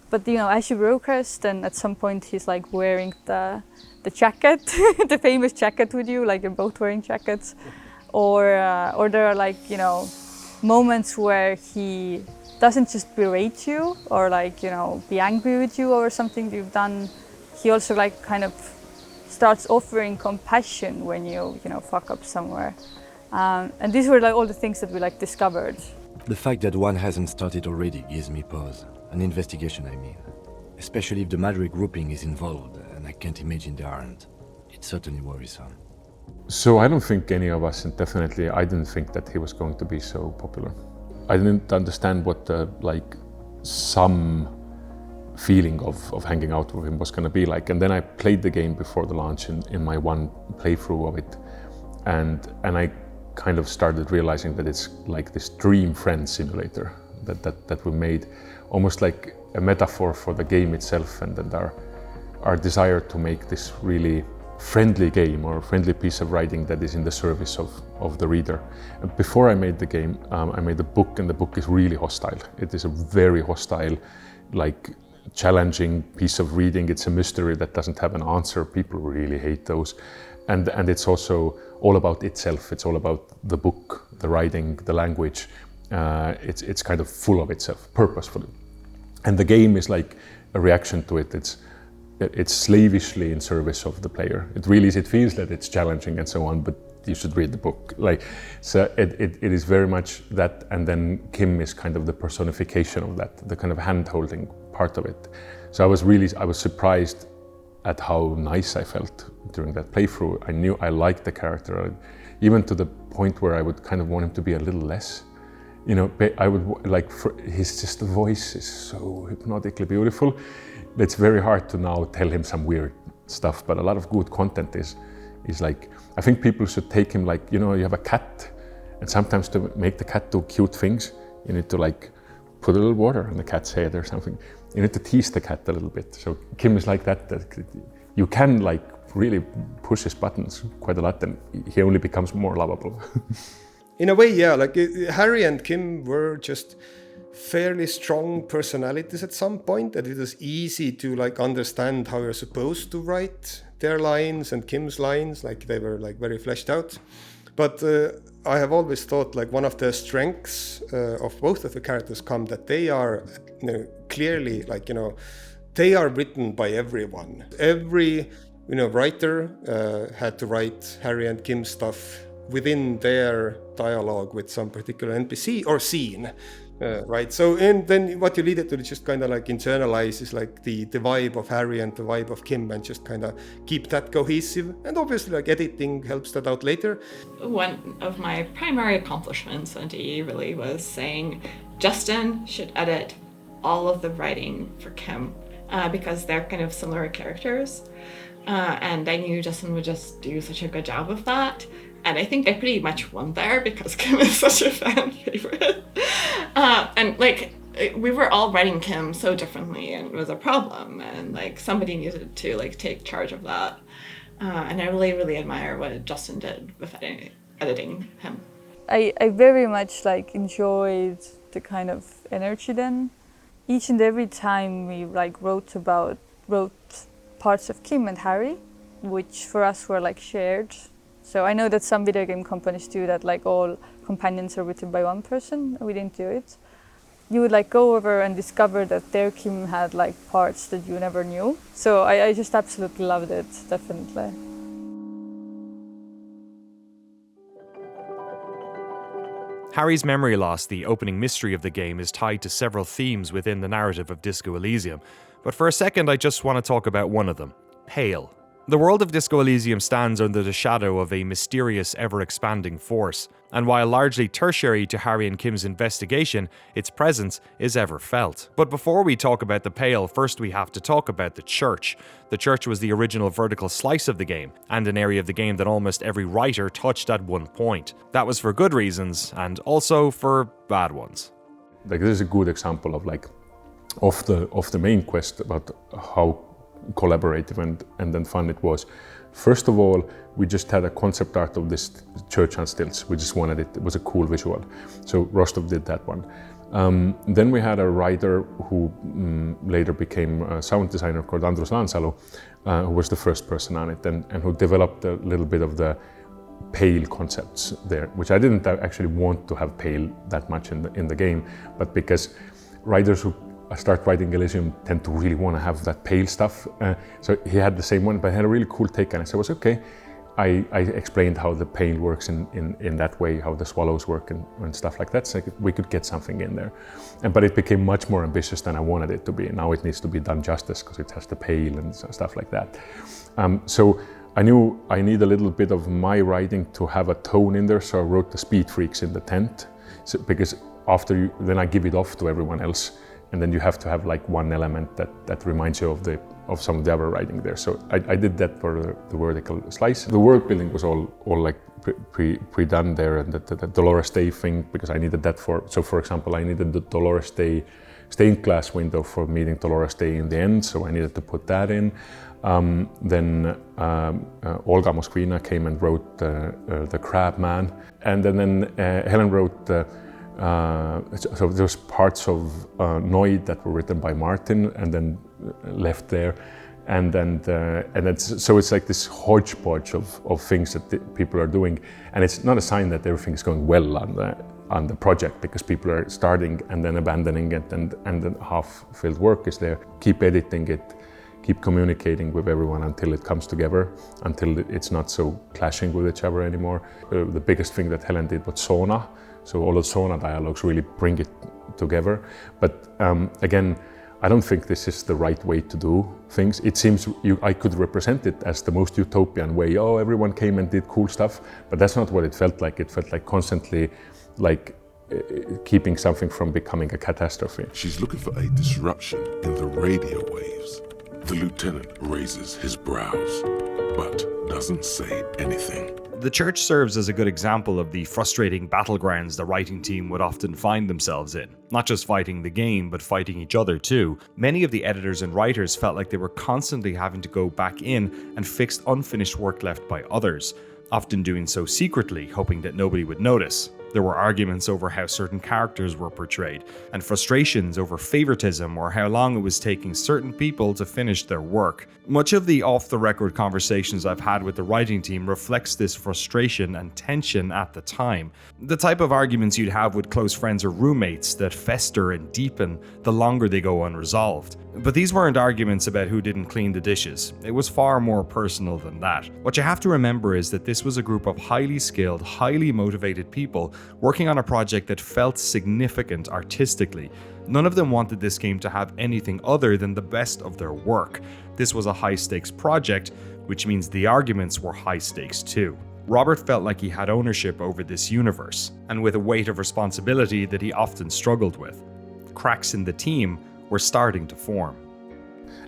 But as you progress, then at some point he's wearing the jacket, the famous jacket with you, you're both wearing jackets. Or there are moments where he doesn't just berate you or be angry with you over something you've done. He also kind of starts offering compassion when you fuck up somewhere. And these were all the things that we discovered. The fact that one hasn't started already gives me pause. An investigation, I mean. Especially if the Madrid grouping is involved, and I can't imagine they aren't. It's certainly worrisome. So I don't think any of us, and definitely I didn't think that he was going to be so popular. I didn't understand what the some feeling of hanging out with him was going to be like. And then I played the game before the launch in my one playthrough of it, and I kind of started realizing that it's this dream friend simulator that we made, almost like a metaphor for the game itself, and then our desire to make this really friendly game or friendly piece of writing that is in the service of the reader. And before I made the game, I made a book, and the book is really hostile. It is a very hostile, challenging piece of reading. It's a mystery that doesn't have an answer. People really hate those. And it's also all about itself. It's all about the book, the writing, the language. It's kind of full of itself, purposefully. And the game is like a reaction to it. It's slavishly in service of the player. It really is. It feels that it's challenging and so on, but you should read the book. So it is very much that, and then Kim is kind of the personification of that, the kind of hand-holding part of it. So I was surprised at how nice I felt during that playthrough. I knew I liked the character, even to the point where I would kind of want him to be a little less. I would his voice is so hypnotically beautiful. It's very hard to now tell him some weird stuff, but a lot of good content is I think people should take him you have a cat, and sometimes to make the cat do cute things, you need to put a little water on the cat's head or something. You need to tease the cat a little bit. So Kim is like that you can really push his buttons quite a lot, and he only becomes more lovable. In a way, yeah, Harry and Kim were just fairly strong personalities at some point, that it was easy to understand how you're supposed to write their lines and Kim's lines, they were very fleshed out. But I have always thought one of the strengths of both of the characters come that they are clearly they are written by everyone. Every writer had to write Harry and Kim stuff within their dialogue with some particular NPC or scene. Right, so and then what you needed to just kind of like internalize is like the vibe of Harry and the vibe of Kim, and just kind of keep that cohesive. And obviously, like, editing helps that out later. One of my primary accomplishments on DE really was saying Justin should edit all of the writing for Kim because they're kind of similar characters, and I knew Justin would just do such a good job of that. And I think I pretty much won there because Kim is such a fan favorite. And like, we were all writing Kim so differently, and it was a problem. And like, somebody needed to like take charge of that. And I really, really admire what Justin did with editing him. I very much like enjoyed the kind of energy then. Each and every time we like wrote parts of Kim and Harry, which for us were like shared. So I know that some video game companies do that, like all companions are written by one person. We didn't do it. You would like go over and discover that their Kim had like parts that you never knew. So I just absolutely loved it, definitely. Harry's memory loss, the opening mystery of the game, is tied to several themes within the narrative of Disco Elysium. But for a second, I just want to talk about one of them: Pale. The world of Disco Elysium stands under the shadow of a mysterious, ever-expanding force, and while largely tertiary to Harry and Kim's investigation, its presence is ever felt. But before we talk about the Pale, first we have to talk about the Church. The Church was the original vertical slice of the game, and an area of the game that almost every writer touched at one point. That was for good reasons, and also for bad ones. Like, this is a good example of like, of the main quest about how collaborative and then fun it was. First of all, we just had a concept art of this church on stilts. We just wanted it. It was a cool visual. So Rostov did that one. Then we had a writer who later became a sound designer called Andrus Lansalu, who was the first person on it and who developed a little bit of the Pale concepts there, which I didn't actually want to have Pale that much in the game, but because writers who start writing Elysium tend to really want to have that Pale stuff. So he had the same one, but had a really cool take on it. So it was okay. I explained how the Pale works in that way, how the swallows work and stuff like that. So we could get something in there. But it became much more ambitious than I wanted it to be. Now it needs to be done justice because it has the Pale and stuff like that. So I knew I need a little bit of my writing to have a tone in there. So I wrote the speed freaks in the tent, because then I give it off to everyone else. And then you have to have like one element that reminds you of some of the other writing there. So I did that for the vertical slice. The world building was all like pre-done there, and the Dolores Day thing, because I needed that for example, I needed the Dolores Day stained glass window for meeting Dolores Day in the end, so I needed to put that in. Then Olga Moskvina came and wrote the Crab Man, and then Helen wrote so there's parts of Noid that were written by Martin and then left there, so it's like this hodgepodge of things that people are doing, and it's not a sign that everything is going well on the project, because people are starting and then abandoning it, and then half-filled work is there. Keep editing it, keep communicating with everyone until it comes together, until it's not so clashing with each other anymore. The biggest thing that Helen did was sauna. So all the sauna dialogues really bring it together. But again, I don't think this is the right way to do things. It seems I could represent it as the most utopian way. Oh, everyone came and did cool stuff, but that's not what it felt like. It felt like constantly like keeping something from becoming a catastrophe. She's looking for a disruption in the radio waves. The lieutenant raises his brows, but doesn't say anything. The Church serves as a good example of the frustrating battlegrounds the writing team would often find themselves in. Not just fighting the game, but fighting each other too. Many of the editors and writers felt like they were constantly having to go back in and fix unfinished work left by others, often doing so secretly, hoping that nobody would notice. There were arguments over how certain characters were portrayed, and frustrations over favoritism or how long it was taking certain people to finish their work. Much of the off-the-record conversations I've had with the writing team reflects this frustration and tension at the time. The type of arguments you'd have with close friends or roommates that fester and deepen the longer they go unresolved. But these weren't arguments about who didn't clean the dishes. It was far more personal than that. What you have to remember is that this was a group of highly skilled, highly motivated people working on a project that felt significant artistically. None of them wanted this game to have anything other than the best of their work. This was a high-stakes project, which means the arguments were high-stakes too. Robert felt like he had ownership over this universe, and with a weight of responsibility that he often struggled with. Cracks in the team were starting to form.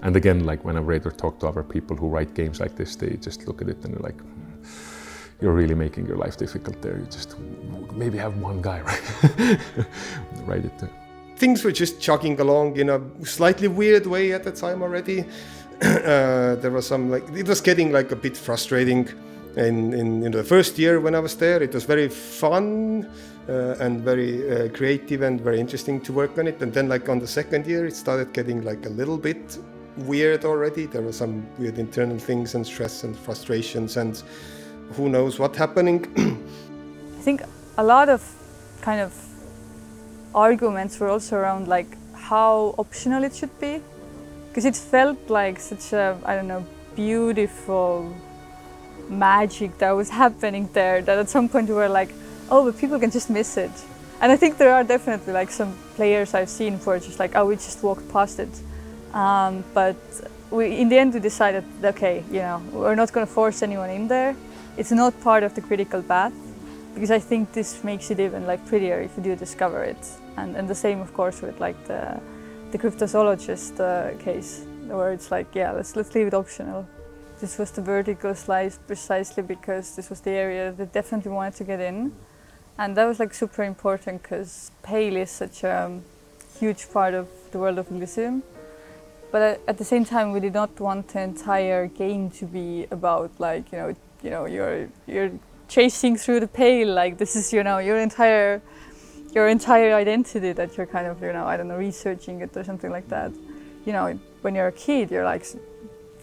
And again, like when I read or talk to other people who write games like this, they just look at it and they're like, you're really making your life difficult there. You just maybe have one guy write it. Things were just chugging along in a slightly weird way at the time already. There was some it was getting like a bit frustrating in the first year when I was there. It was very fun and very creative and very interesting to work on it. And then like on the second year, it started getting like a little bit weird already. There were some weird internal things and stress and frustrations and who knows what happening. I think a lot of kind of arguments were also around like how optional it should be, because it felt like such a, I don't know, beautiful magic that was happening there, that at some point we were like, oh, but people can just miss it. And I think there are definitely like some players I've seen who are just like, oh, we just walked past it. But in the end we decided, okay, you know, we're not going to force anyone in there. It's not part of the critical path, because I think this makes it even like prettier if you do discover it. And the same, of course, with like the cryptozoologist case, where it's like, yeah, let's leave it optional. This was the vertical slice precisely because this was the area that definitely wanted to get in. And that was like super important because Pale is such a huge part of the world of Elysium. But at the same time, we did not want the entire game to be about like, you know, you're chasing through the Pale, like this is, you know, your entire identity that you're kind of, you know, I don't know, researching it or something like that. You know, when you're a kid, you're like,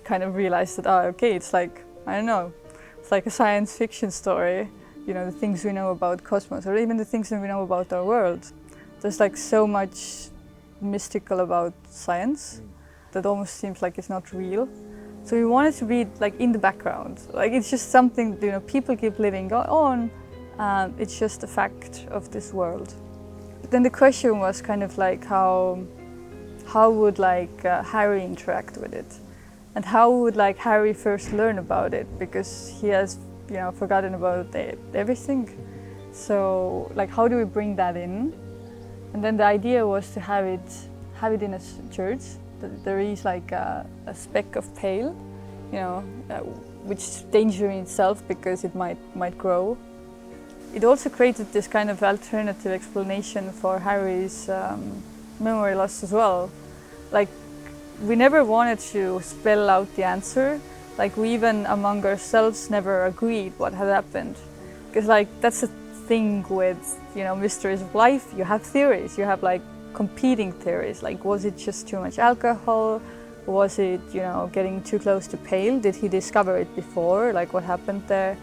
kind of realize that, oh, okay, it's like, I don't know, it's like a science fiction story. You know, the things we know about cosmos, or even the things that we know about our world. There's like so much mystical about science that almost seems like it's not real. So we wanted to be like in the background. Like it's just something, you know, people keep living on. It's just a fact of this world. But then the question was kind of like how would like Harry interact with it? And how would like Harry first learn about it? Because he has, you know, forgotten about everything. So like how do we bring that in? And then the idea was to have it in a church. There is like a speck of Pale, you know, which is danger in itself because it might grow. It also created this kind of alternative explanation for Harry's memory loss as well. Like, we never wanted to spell out the answer. Like, we even among ourselves never agreed what had happened. Because like, that's the thing with, you know, mysteries of life. You have theories, you have like competing theories. Like, was it just too much alcohol? Was it, you know, getting too close to Pale? Did he discover it before? Like, what happened there?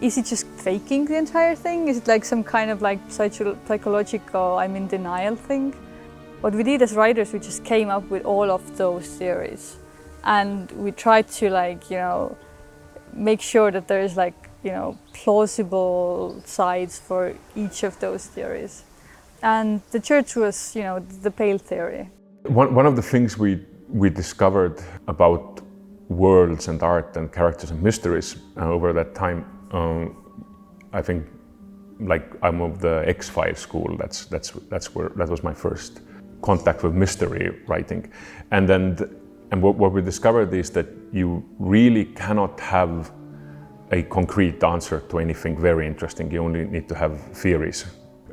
Is he just faking the entire thing? Is it like some kind of like psychological, I'm in denial thing? What we did as writers, we just came up with all of those theories. And we tried to like, you know, make sure that there is like, you know, plausible sides for each of those theories. And the church was, you know, the Pale theory. One of the things we discovered about worlds and art and characters and mysteries over that time, I think, like I'm of the X-Files school. That was my first contact with mystery writing, and what we discovered is that you really cannot have a concrete answer to anything very interesting. You only need to have theories.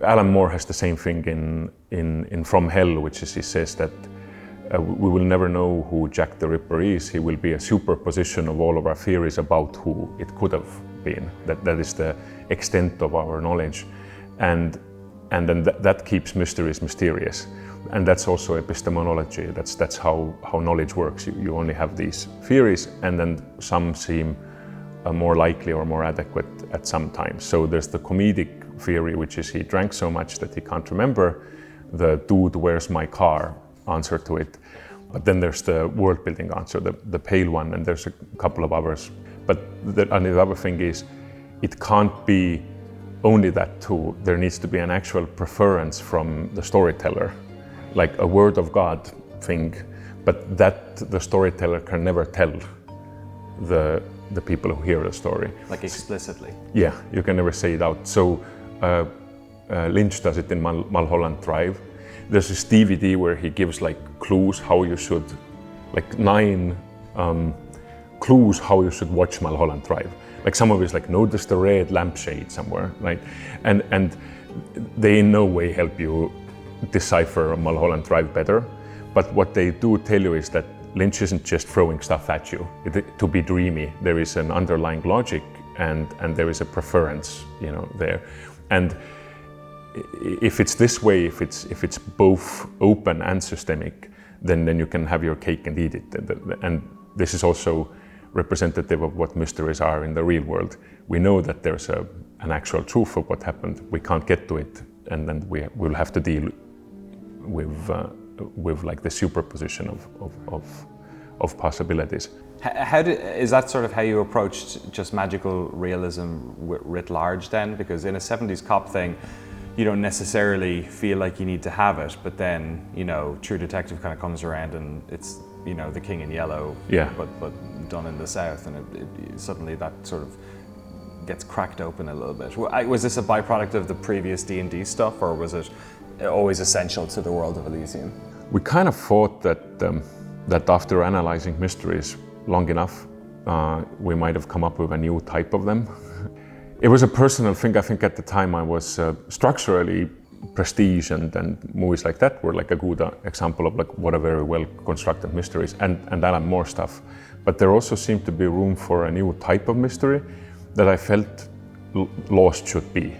Alan Moore has the same thing in From Hell, which is he says that we will never know who Jack the Ripper is. He will be a superposition of all of our theories about who it could have been. That is the extent of our knowledge. and then that keeps mysteries mysterious. And that's also epistemology. That's how knowledge works. You only have these theories, and then some seem more likely or more adequate at some times. So there's the comedic theory, which is he drank so much that he can't remember the "dude, where's my car" answer to it. But then there's the world-building answer, the pale one, and there's a couple of others. But the other thing is, it can't be only that too. There needs to be an actual preference from the storyteller, like a word of God thing, but that the storyteller can never tell the people who hear the story. Like explicitly? Yeah, you can never say it out. So Lynch does it in Mulholland Drive. There's this DVD where he gives like clues how you should, like 9 clues how you should watch Mulholland Drive. Like some of it's like, notice the red lampshade somewhere, right? And they in no way help you decipher Mulholland Drive better, but what they do tell you is that Lynch isn't just throwing stuff at you to be dreamy. There is an underlying logic and there is a preference, you know, there. And if it's this way, if it's both open and systemic, then you can have your cake and eat it. And this is also representative of what mysteries are in the real world. We know that there's an actual truth of what happened. We can't get to it, and then we'll have to deal with like the superposition of possibilities. Is that sort of how you approached just magical realism writ large then? Because in a 70s cop thing, you don't necessarily feel like you need to have it, but then, you know, True Detective kind of comes around and it's, you know, the King in Yellow, yeah, but done in the South, and it suddenly that sort of gets cracked open a little bit. Was this a byproduct of the previous D&D stuff, or was it always essential to the world of Elysium? We kind of thought that after analyzing mysteries long enough, we might have come up with a new type of them. It was a personal thing. I think at the time I was structurally Prestige and movies like that were like a good example of like what a very well constructed mysteries, and Alan Moore stuff. But there also seemed to be room for a new type of mystery that I felt Lost should be.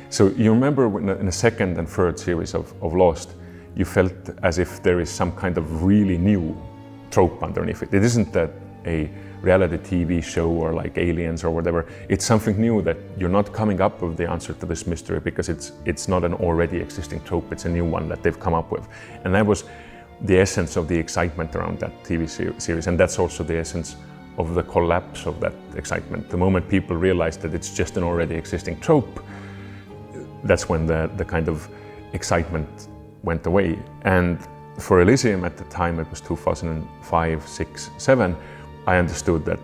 So you remember when in the second and third series of Lost, you felt as if there is some kind of really new trope underneath it. It isn't that a reality TV show or like Aliens or whatever. It's something new that you're not coming up with the answer to this mystery because it's not an already existing trope. It's a new one that they've come up with. And that was the essence of the excitement around that TV series. And that's also the essence of the collapse of that excitement. The moment people realized that it's just an already existing trope, that's when the kind of excitement went away. And for Elysium at the time, it was 2005, 6, 7, I understood that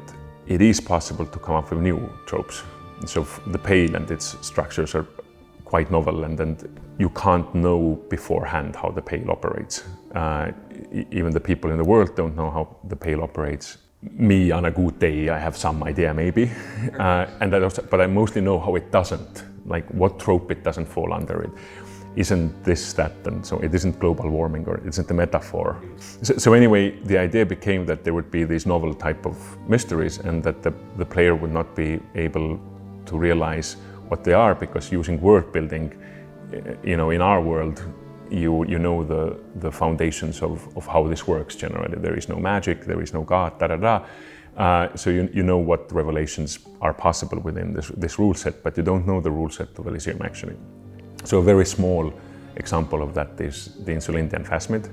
it is possible to come up with new tropes. So the Pale and its structures are quite novel, and you can't know beforehand how the Pale operates. Even the people in the world don't know how the Pale operates. Me, on a good day, I have some idea maybe, but I mostly know how it doesn't, like what trope it doesn't fall under. It isn't this, that, and so it isn't global warming, or it isn't a metaphor. So anyway, the idea became that there would be these novel type of mysteries, and that the player would not be able to realize what they are, because using word building, you know, in our world, you know the foundations of how this works generally. There is no magic, there is no God, so you know what revelations are possible within this rule set, but you don't know the rule set of Elysium actually. So a very small example of that is the Insulindian phasmid,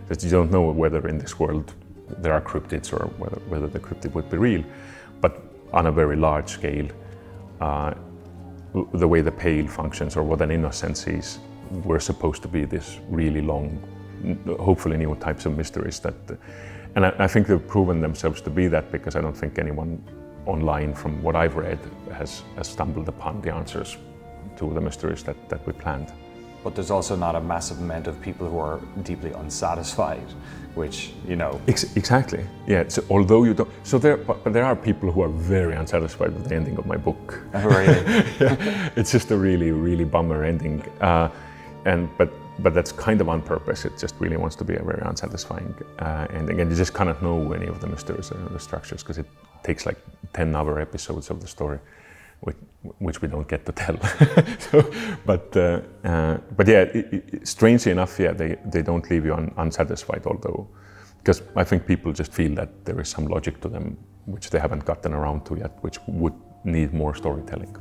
that you don't know whether in this world there are cryptids or whether the cryptid would be real. But on a very large scale, the way the Pale functions, or what an innocence is, were supposed to be this really long, hopefully new types of mysteries and I think they've proven themselves to be that, because I don't think anyone online, from what I've read, has stumbled upon the answers to the mysteries that we planned. But there's also not a massive amount of people who are deeply unsatisfied, which, you know... Exactly, yeah. So although you don't... So there are people who are very unsatisfied with the ending of my book. Oh, really? Yeah. It's just a really, really bummer ending. But that's kind of on purpose. It just really wants to be a very unsatisfying ending. And you just cannot know any of the mysteries or the structures, because it takes like 10 other episodes of the story which we don't get to tell. But yeah, strangely enough, yeah, they don't leave you unsatisfied, although, because I think people just feel that there is some logic to them which they haven't gotten around to yet, which would need more storytelling.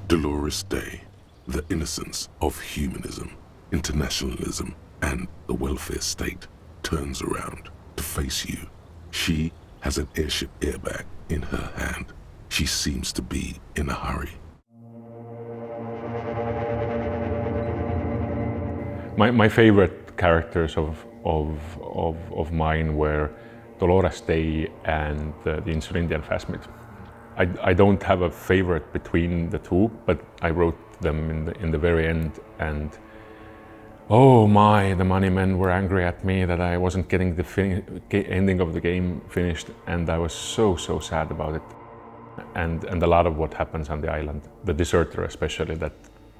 Dolores Day, the innocence of humanism, internationalism, and the welfare state turns around to face you. She has an airship airbag in her hand. She seems to be in a hurry. My favorite characters of mine were Dolores Day and the Insulindian Phasmid. I don't have a favorite between the two, but I wrote them in the very end, and oh my, the money men were angry at me that I wasn't getting the ending of the game finished, and I was so sad about it. And a lot of what happens on the island, the deserter especially, that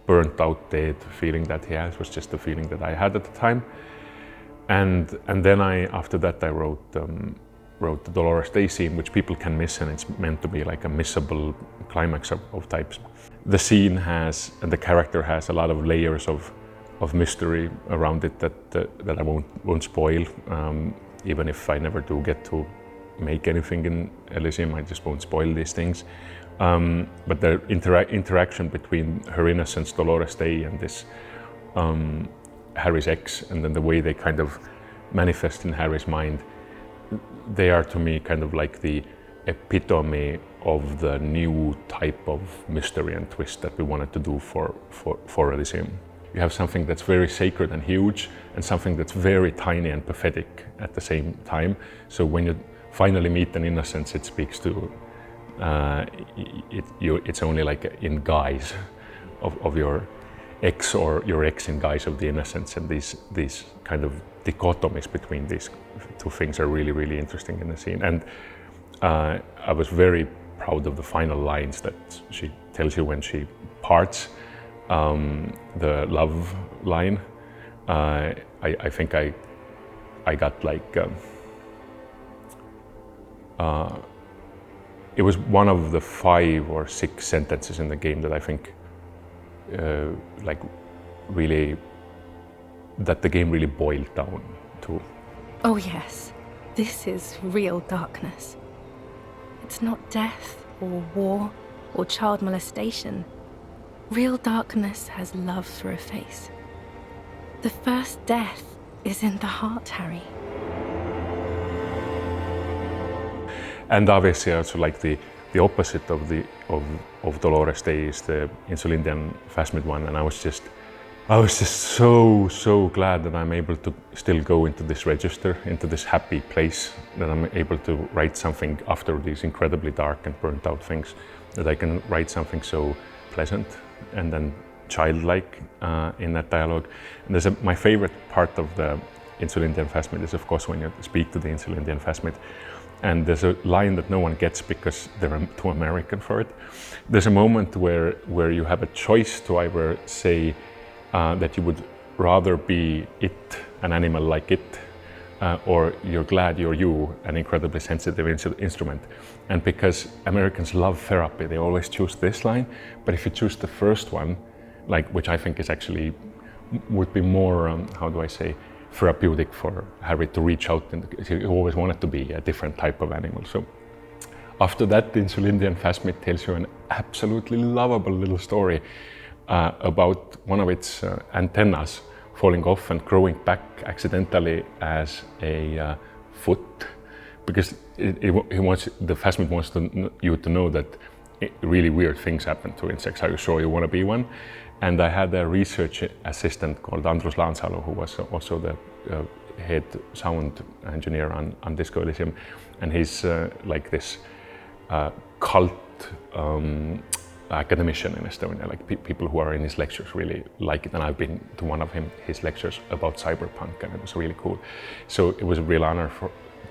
burnt out dead feeling that he has, was just the feeling that I had at the time. And then after that I wrote the Dolores Day scene, which people can miss, and it's meant to be like a missable climax of types. The scene has, and the character has, a lot of layers of mystery around it that I won't spoil. Even if I never do get to make anything in Elysium, I just won't spoil these things. But the interaction between her innocence, Dolores Day, and this Harry's ex, and then the way they kind of manifest in Harry's mind, they are to me kind of like the epitome of the new type of mystery and twist that we wanted to do for Elysium. You have something that's very sacred and huge, and something that's very tiny and pathetic at the same time. So when you finally meet an innocence, it speaks to it's only like in guise of your ex, or your ex in guise of the innocence, and these kind of dichotomies between these two things are really interesting in the scene. And I was very proud of the final lines that she tells you when she parts, the love line. I think I got like it was one of the 5 or 6 sentences in the game that I think like really, that the game really boiled down to. Oh yes, this is real darkness. It's not death or war or child molestation. Real darkness has love for a face. The first death is in the heart, Harry. And obviously also like the opposite of Dolores Day is the Insulindian Phasmid one, and I was just so glad that I'm able to still go into this register, into this happy place, that I'm able to write something after these incredibly dark and burnt out things, that I can write something so pleasant and then childlike in that dialogue. And there's my favorite part of the Insulindian Phasmid is, of course, when you speak to the Insulindian Phasmid. And there's a line that no one gets because they're too American for it. There's a moment where you have a choice to either say that you would rather be it, an animal like it, or you're glad you're you, an incredibly sensitive instrument. And because Americans love therapy, they always choose this line. But if you choose the first one, like, which I think is actually, would be more, how do I say, therapeutic for Harry to reach out, and he always wanted to be a different type of animal. So after that, the Insulindian Phasmid tells you an absolutely lovable little story about one of its antennas falling off and growing back accidentally as a foot, because the Phasmid wants you to know that really weird things happen to insects. Are you sure you want to be one? And I had a research assistant called Andrus Laansalu, who was also the head sound engineer on Disco Elysium, and he's like this cult academician in Estonia. Like people who are in his lectures really like it, and I've been to one of his lectures about cyberpunk, and it was really cool. So it was a real honor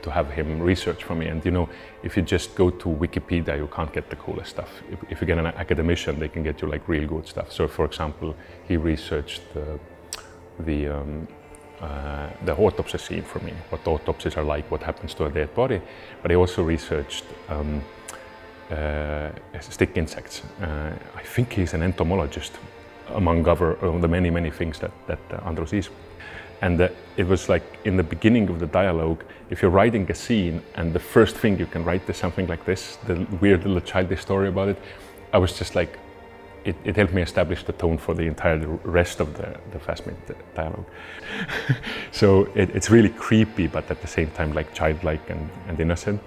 to have him research for me. And you know, if you just go to Wikipedia, you can't get the coolest stuff. If you get an academician, they can get you like real good stuff. So for example, he researched the the autopsy scene for me, what autopsies are like, what happens to a dead body. But he also researched stick insects. I think he's an entomologist, among the many things that Andrus is. And it was like in the beginning of the dialogue, if you're writing a scene and the first thing you can write is something like this, the weird little childish story about it, I was just like, it helped me establish the tone for the entire rest of the Phasmid dialogue. So it's really creepy, but at the same time like childlike and innocent.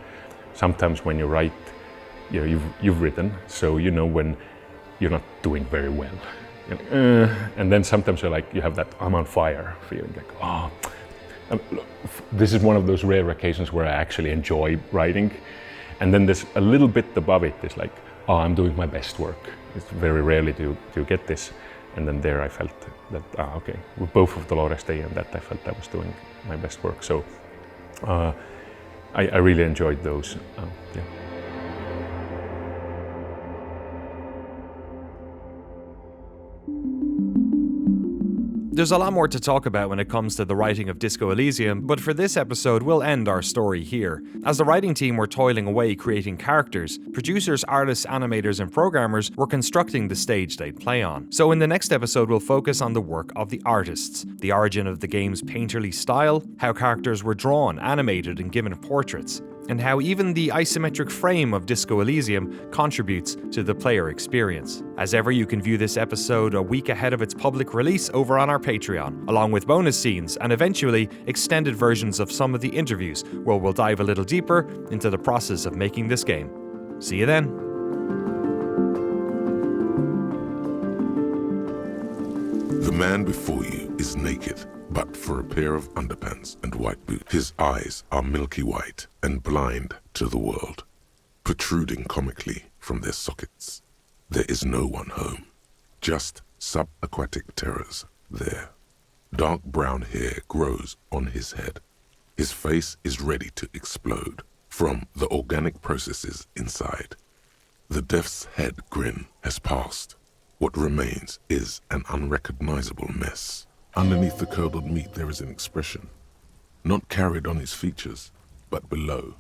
Sometimes when you write, you've written, so you know when you're not doing very well. And then sometimes you have that I'm on fire feeling, like, this is one of those rare occasions where I actually enjoy writing. And then there's a little bit above it, it's like, I'm doing my best work. It's very rarely do you get this. And then there I felt that, okay, with both of Dolores Day and that I felt I was doing my best work. So I really enjoyed those. Yeah. There's a lot more to talk about when it comes to the writing of Disco Elysium, but for this episode, we'll end our story here. As the writing team were toiling away creating characters, producers, artists, animators, and programmers were constructing the stage they'd play on. So in the next episode, we'll focus on the work of the artists, the origin of the game's painterly style, how characters were drawn, animated, and given portraits, and how even the isometric frame of Disco Elysium contributes to the player experience. As ever, you can view this episode a week ahead of its public release over on our Patreon, along with bonus scenes and eventually extended versions of some of the interviews, where we'll dive a little deeper into the process of making this game. See you then. The man before you is naked, but for a pair of underpants and white boots. His eyes are milky white and blind to the world, protruding comically from their sockets. There is no one home, just subaquatic terrors there. Dark brown hair grows on his head. His face is ready to explode from the organic processes inside. The death's head grin has passed. What remains is an unrecognizable mess. Underneath the curdled meat there is an expression, not carried on his features, but below,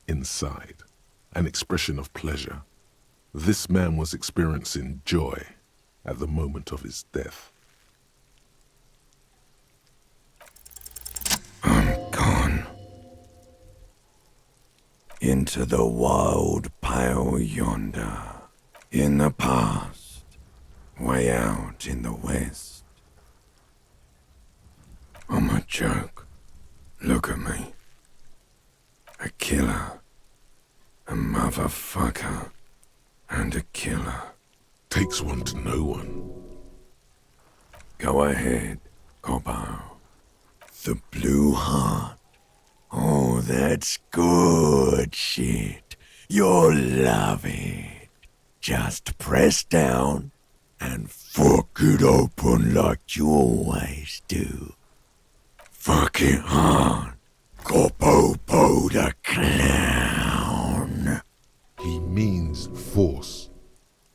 inside, an expression of pleasure. This man was experiencing joy at the moment of his death. I'm gone. Into the wild pale yonder, in the past, way out in the west. I'm a joke. Look at me. A killer. A motherfucker. And a killer. Takes one to know one. Go ahead, Cobbo. The blue heart. Oh, that's good shit. You'll love it. Just press down and fuck it open like you always do. Fuck it hard. Cobbo the clown. He means force.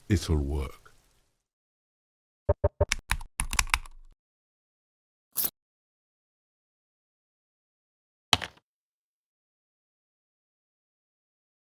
It'll work.